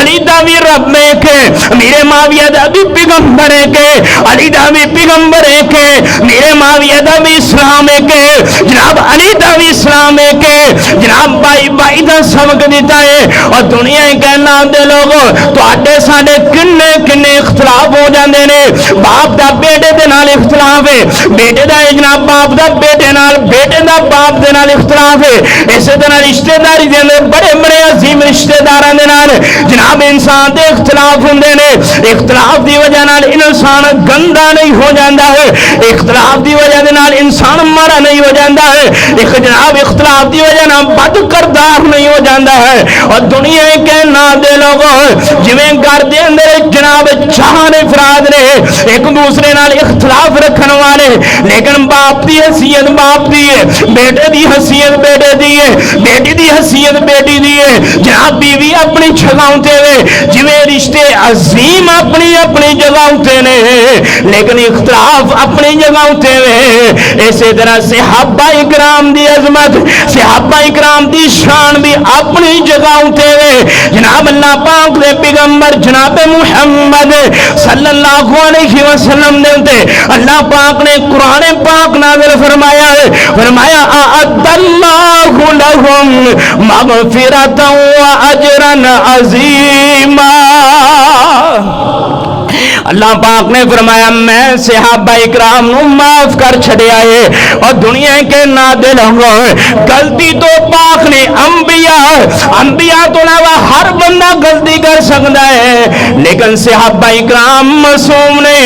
علی دا بھی رب کے، میرے معاویہ دا بھی پیغمبر کے، علی دا بھی پیغمبر کے، میرے معاویہ دا بھی اسلام کے، جناب علی دا بھی اسلام کے، جناب بائی دا سبق دیتا ہے۔ اور دنیا کہنا دے لوگوں تو آٹے ساڑے کنے اختلاف ہو جاندے نے، باپ دا بیٹے دے نال اختلاف ہے، بیٹے دا جناب باپ دا بیٹے نال، بیٹے دا باپ دے نال اختلاف ہے، اسی طرح رشتہ داری دے اندر بڑے عظیم رشتہ داراں دے نال جناب انسان دے اختلاف ہوندے نے۔ اختلاف دی وجہ نال انسان گندا نہیں ہو جاندا ہے، اختلاف دی وجہ دے نال انسان مارا نہیں ہو جاندا ہے، ایک جناب اختلاف دی وجہ نال بد کردار نہیں ہو جاندا ہے۔ اور دنیا کے نا دے لوگوں جویں گھر دے اندر جناب چار افراد نے ایک دوسرے نال اختلاف رکھن والے، لیکن باپ دی حیثیت باپ دی ہے، بیٹے دی حیثیت بیٹے دی ہے، بیٹی دی حیثیت بیٹی دی ہے، جناب بیوی اپنی جگہ تے وے، جویں رشتے عظیم اپنی جگہ تے نے، لیکن اختلاف اپنی جگہ تے وے۔ اسی طرح صحابہ اکرام دی عظمت، صحابہ اکرام دی شان بھی اپنی جگہ تے وے۔ جناب اللہ پاک دے پیغمبر جناب محمد صلی اللہ علیہ وسلم دے تے اللہ پاک نے قرآن پاک نازل فرمایا ہے، فرمایا اعد اللہ لہم مغفرۃ و اجرا عظیما۔ اللہ پاک نے فرمایا میں صحابہ اکرام نو معاف کر چھڑیا ہے۔ اور دنیا کے نادل غلطی تو پاک نے انبیاء تو علاوہ ہر بندہ غلطی کر سکتا ہے، لیکن صحابہ اکرام معصوم نے،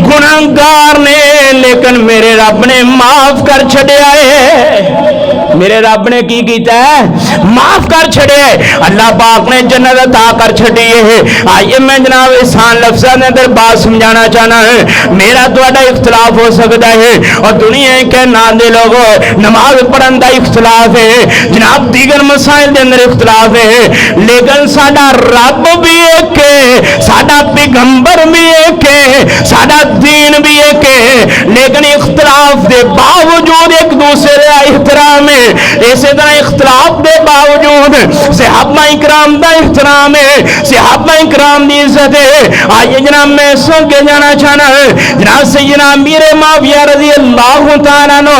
گناہگار نے، لیکن میرے رب نے معاف کر چھڑیا ہے۔ میرے رب نے کی کیتا ہے؟ معاف کر چھڑے۔ اللہ پاک نے جنت عطا کر چھڑی ہے۔ آئیے میں جناب احسان لفظاں دے اندر بات سمجھانا چاہنا ہے۔ میرا تہاڈا اختلاف ہو سکتا ہے اور دنیا کے نام دے لوگوں نماز پڑھن دا اختلاف ہے، جناب دیگر مسائل دے اندر اختلاف ہے، لیکن ساڈا رب بھی ایک ہے، ساڈا پیغمبر بھی ایک ہے، ساڈا دین بھی ایک ہے، لیکن اختلاف دے باوجود ایک دوسرے کا احترام ہے۔ اسی طرح اختلاف دے باوجود صحابہ اکرام دا احترام ہے، صحابہ اکرام دی عزت ہے۔ آئیے جناب میں سن کے جانا چاہنا ہے، جناب سیدنا امیر معاویہ رضی اللہ تعالیٰ عنہ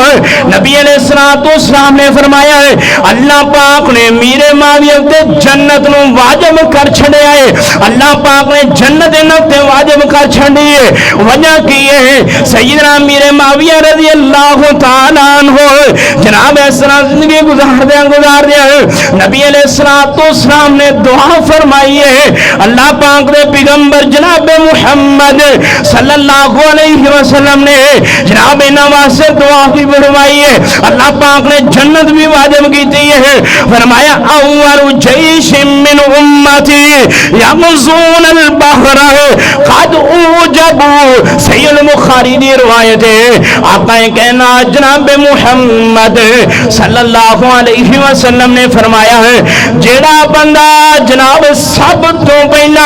نبی علیہ السلام نے فرمایا ہے اللہ پاک نے امیر معاویہ تے جنت نو واجب کر چھڑیا ہے، اللہ پاک نے جنت تے واجب کر چھڑی ہے۔ وجہ کی ہے سیدنا امیر معاویہ رضی اللہ تعالیٰ عنہ جناب اس طرح زندگی گزار دیا نبی علیہ السلام نے دعا فرمائی ہے، اللہ پاک نے پیغمبر جناب محمد صلی اللہ علیہ وسلم نے جناب نواز سے دعا بھی فرمائی ہے، اللہ پاک نے جنت بھی واجب کی ہے۔ فرمایا اول جیش من امتی یغزون البحر قد اوجبوا، صحیح البخاری دی روایت ہے، آقا کہنا جناب محمد صلی اللہ علیہ وسلم نے فرمایا ہے جیڑا بندہ جناب سب تو پہلا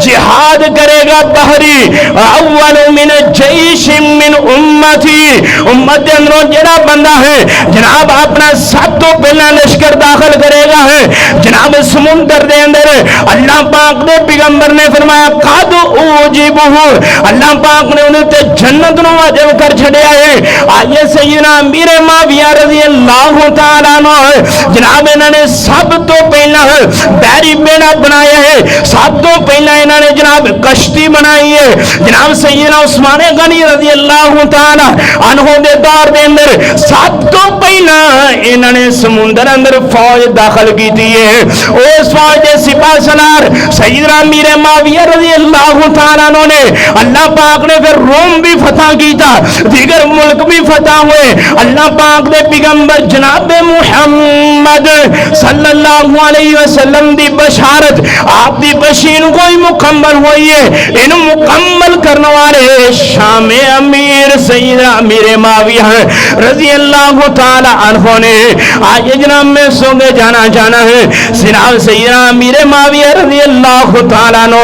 جہاد کرے گا بحری، اول من جیش من امتی، امت کے اندروں جیڑا بندہ ہے جناب اپنا سب تو پہلا لشکر داخل کرے گا ہے جناب سمندر دے اندر، اللہ پاک نے پیغمبر نے فرمایا قد اوجبہ، اللہ پاک نے انہیں تے جنت نو واجب کر چھڑیا ہے. آئیے سیدنا امیر معاویہ رضی اللہ تعالیٰ عنہ جناب انہوں نے سب تو پہلا بحری بیڑا بنایا ہے, سب تو پہلا انہوں نے جناب کشتی بنائی ہے. جناب سیدنا عثمان غنی رضی اللہ تعالیٰ عنہ دے دور دے اندر سب تو پہلا انہوں نے سمندر اندر فوج داخل کی تھی ہے. اس فوج دے سپاہ سالار سیدنا امیر معاویہ رضی اللہ تعالیٰ عنہ نے اللہ پاک نے پھر روم بھی فتح کیتا, دیگر ملک بھی فتح ہوئے. اللہ پاک دے پیغمبر جناب محمد صلی اللہ علیہ وسلم دی بشارت آپ دی بشین کوئی مکمل ہوئی ہے. ان مکمل کرنے والے شام امیر سیدنا امیر معاویہ رضی اللہ تعالی عنہ نے آج جناب میں سوگے جانا ہے. جناب سیدنا امیر معاویہ رضی اللہ تعالی عنہ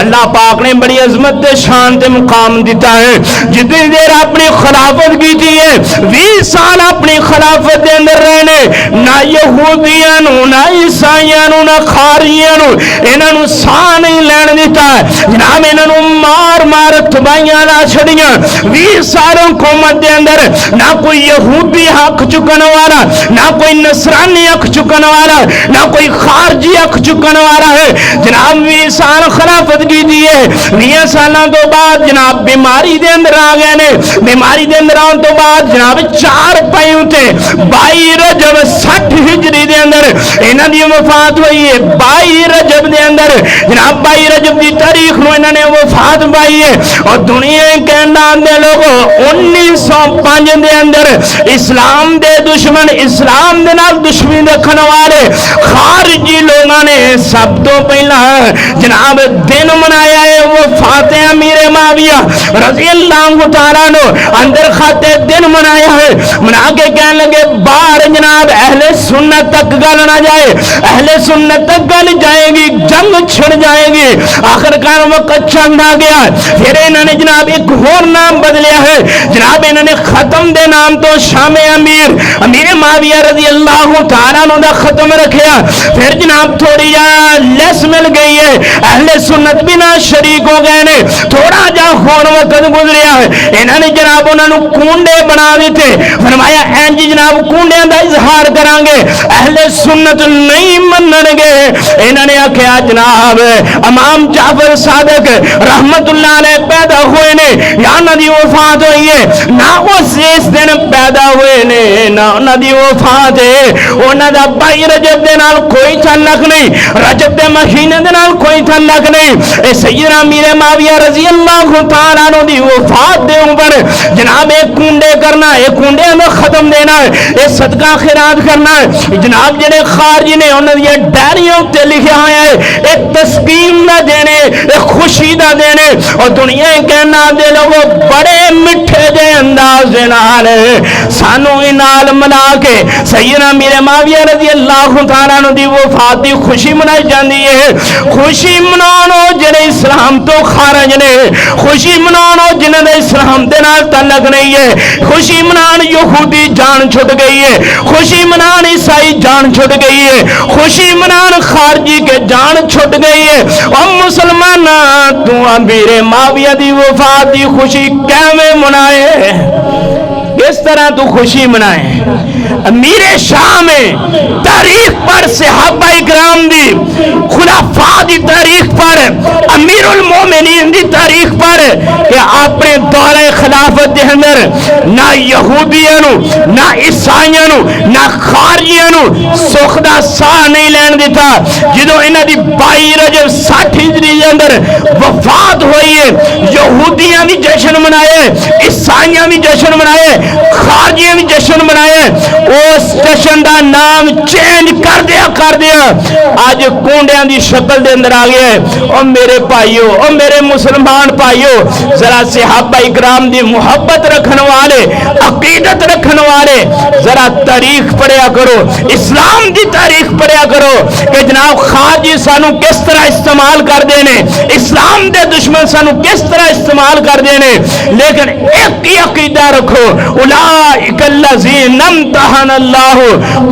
اللہ پاک نے بڑی عظمت شان تے مقام دیتا ہے. جتنی دیر اپنی خلافت کی تھی ہے 20 سال اپنی خلافت دے اندر رہنے, نہ یہودیاں نہ عیسائیاں نہ خاریاں انہاں نوں ساہ نہیں لین دیتا. جناب انہاں نوں مار مار تباہیاں لا چھڑیاں. 20 سال حکومت دے اندر نہ کوئی یہودی حق چکن والا, نہ کوئی نصرانی حق چکن والا, نہ کوئی خارجی حق چکن والا ہے. جناب 20 سال خلافت کی دی ہے. 20 سالاں تو بعد جناب بیماری دے اندر آ گئے نے. بیماری دے اندر آن تو بعد جناب 4 پائیوں تے 22 رجب 60 ہجری دے اندر انہاں دی وفات ہوئی ہے. 22 رجب دے اندر جناب 22 رجب دی تاریخ نو انہاں نے وفات پائی ہے. اور دنیا کے نام دے لوگوں 1905 دے اندر اسلام دے دشمن, اسلام دے نال دشمنی رکھن والے خارجی لوگوں نے سب تو پہلا جناب دن منایا ہے وفات امیر معاویہ رضی اللہ تعالیٰ عنہ. اندر خاتے دن منایا ہے. منا کے کہنے لگے باہر جناب اہل سنت تک گل نہ جائے, اہل سنت تک گل جائے گی جنگ چھڑ جائے گی. آخر کار وقت چند آ گیا. پھر انہوں نے جناب ایک اور نام بدلیا ہے. جناب انہوں نے ختم دے نام تو شام امیر معاویہ رضی اللہ تعالیٰ عنہ دا ختم رکھیا. پھر جناب تھوڑی جا لیس مل گئی ہے, اہل سنت بھی نہ شریک ہو گئے نے. تھوڑا جا خون وقت گزریا ہے. انہوں نے جناب انہوں نے کونڈے بنا دیتے. فرمایا اینج جناب کونڈیاں دا اظہار کریں گے, اہل سنت نہیں منن گے. انہوں نے آخیا جناب امام جعفر صادق رحمت اللہ علیہ پیدا ہوئے نے یا انہوں دی وفات ہوئی ہے, نہ اس دن پیدا ہوئے نے نہ انہوں دی وفات ہے. انہوں دا 22 رجب دے نال کوئی تعلق نہیں, رجب دے مہینے دے نال کوئی تعلق نہیں. اے سیدنا امیر معاویہ رضی اللہ تعالیٰ عنہ دی وفات دے اوپر جناب ایک کنڈے کرنا ہے, ایک کنڈے میں ختم دینا ہے, ایک صدقہ خیرات کرنا ہے. جناب جنہیں خارجی نے انہوں نے ڈائریوں تے لکھا ہے ایک تسکین نہ دینے, ایک خوشی نہ دینے. اور دنیا کے نام دے لوگوں بڑے مٹھے دے انداز نال سانو انال منا کے سیدنا امیر معاویہ رضی اللہ تعالیٰ عنہ دی وفات دی خوشی منائی جاندی ہے. خوشی مناؤ جنہیں اسلام تو خارج نے, خوشی مناؤ جنہیں دے اسلام دے نال تعلق نہیں ہے, خوشی منان یہودی جان چھٹ گئی ہے, خوشی منان عیسائی جان چھٹ گئی ہے, خوشی منان خارجی کے جان چھٹ گئی ہے. اور مسلمان تو امیر معاویہ دی وفات دی خوشی کیویں منائے, کس طرح تو خوشی منائے. امیر شام تاریخ پر صحابہ اکرام دی, خلفاء دی تاریخ پر, امیر المومنین دی تاریخ پر کہ اپنے دورہ خلافت دے اندر نہ یہودیاں نہ عیسائیاں نہ خارجیاں سکھ دا ساہ نہیں لین دیتا. جدوں انہاں دی 22 رجب 60 ہجری دے اندر وفات ہوئی ہے, یہودیاں بھی جشن منائے, عیسائیاں بھی جشن منائے, خارجیاں بھی جشن منائے. اس جشن دا نام چینج کر دیا آج کونڈیاں دی شکل دے اندر آ گیا ہے. او میرے بھائیو, او میرے مسلمان بھائیو, ذرا صحابہ اکرام دی محبت رکھن والے, عقیدت رکھن والے ذرا تاریخ پڑھیا کرو, اسلام دی تاریخ پڑھیا کرو کہ جناب خارجی سانو کس طرح استعمال کر دینے, اسلام دے دشمن سانو کس طرح استعمال استعمال کر دینے، لیکن ایک ہی عقیدہ رکھو، اولئک الذین امتحن اللہ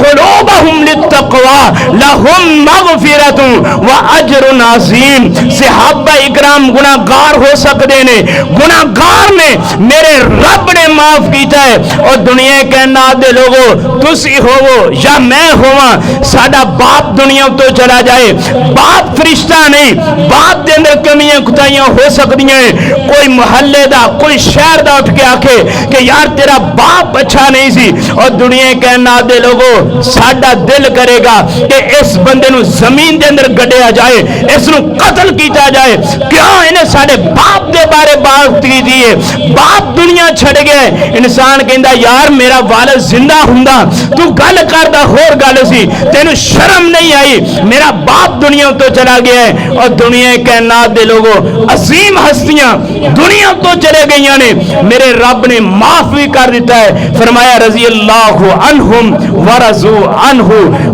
قلوبہم للتقوی لہم مغفرۃ واجر عظیم۔ صحابہ اکرام گناہگار ہو سکتے نے، گناہگار نے، میرے رب نے معاف کیتا ہے۔ اور دنیا کہنا دے لوگو تسی ہوو یا میں ہوا، ساڈا باپ دنیا تو چلا جائے، باپ فرشتہ نہیں، باپ دے اندر کمیاں کوتاہیاں ہو سکتی ہیں۔ کوئی محلے دا، کوئی شہر دا اٹھ کے آکھے کہ یار تیرا باپ اچھا نہیں سی، اور دنیا کہنا دے لوگو ساڈا دل کرے گا کہ اس بندے نو زمین دے اندر گڈیا جائے، اس نو قتل کیتا جائے، کیوں انہیں ساڈے باپ دے بارے بات کی دیئے، باپ دنیا چھڑ گئے۔ انسان کہندا یار میرا والد زندہ ہوندا تو گل کردا ہور گل سی، تینوں شرم نہیں آئی، میرا باپ دنیا تو چلا گیا ہے۔ اور دنیا کائنات دے لوگوں عظیم ہستیاں دنیا تو چلے گئیاں نے، میرے رب نے معاف بھی کر دیتا ہے، فرمایا رضی اللہ عنہم ورضوا عنہ،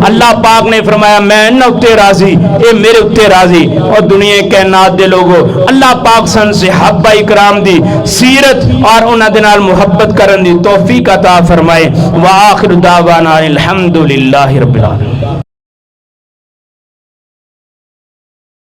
اللہ پاک نے فرمایا میں انہاں اتے راضی، اے میرے اتے راضی۔ اور دنیا کائنات دے لوگوں اللہ پاک سن صحابہ اکرام دی سیرت اور انہاں دے نال محبت کرن دی توفیق عطا فرمائے۔ وآخر دعوانا الحمدللہ رب العالمین۔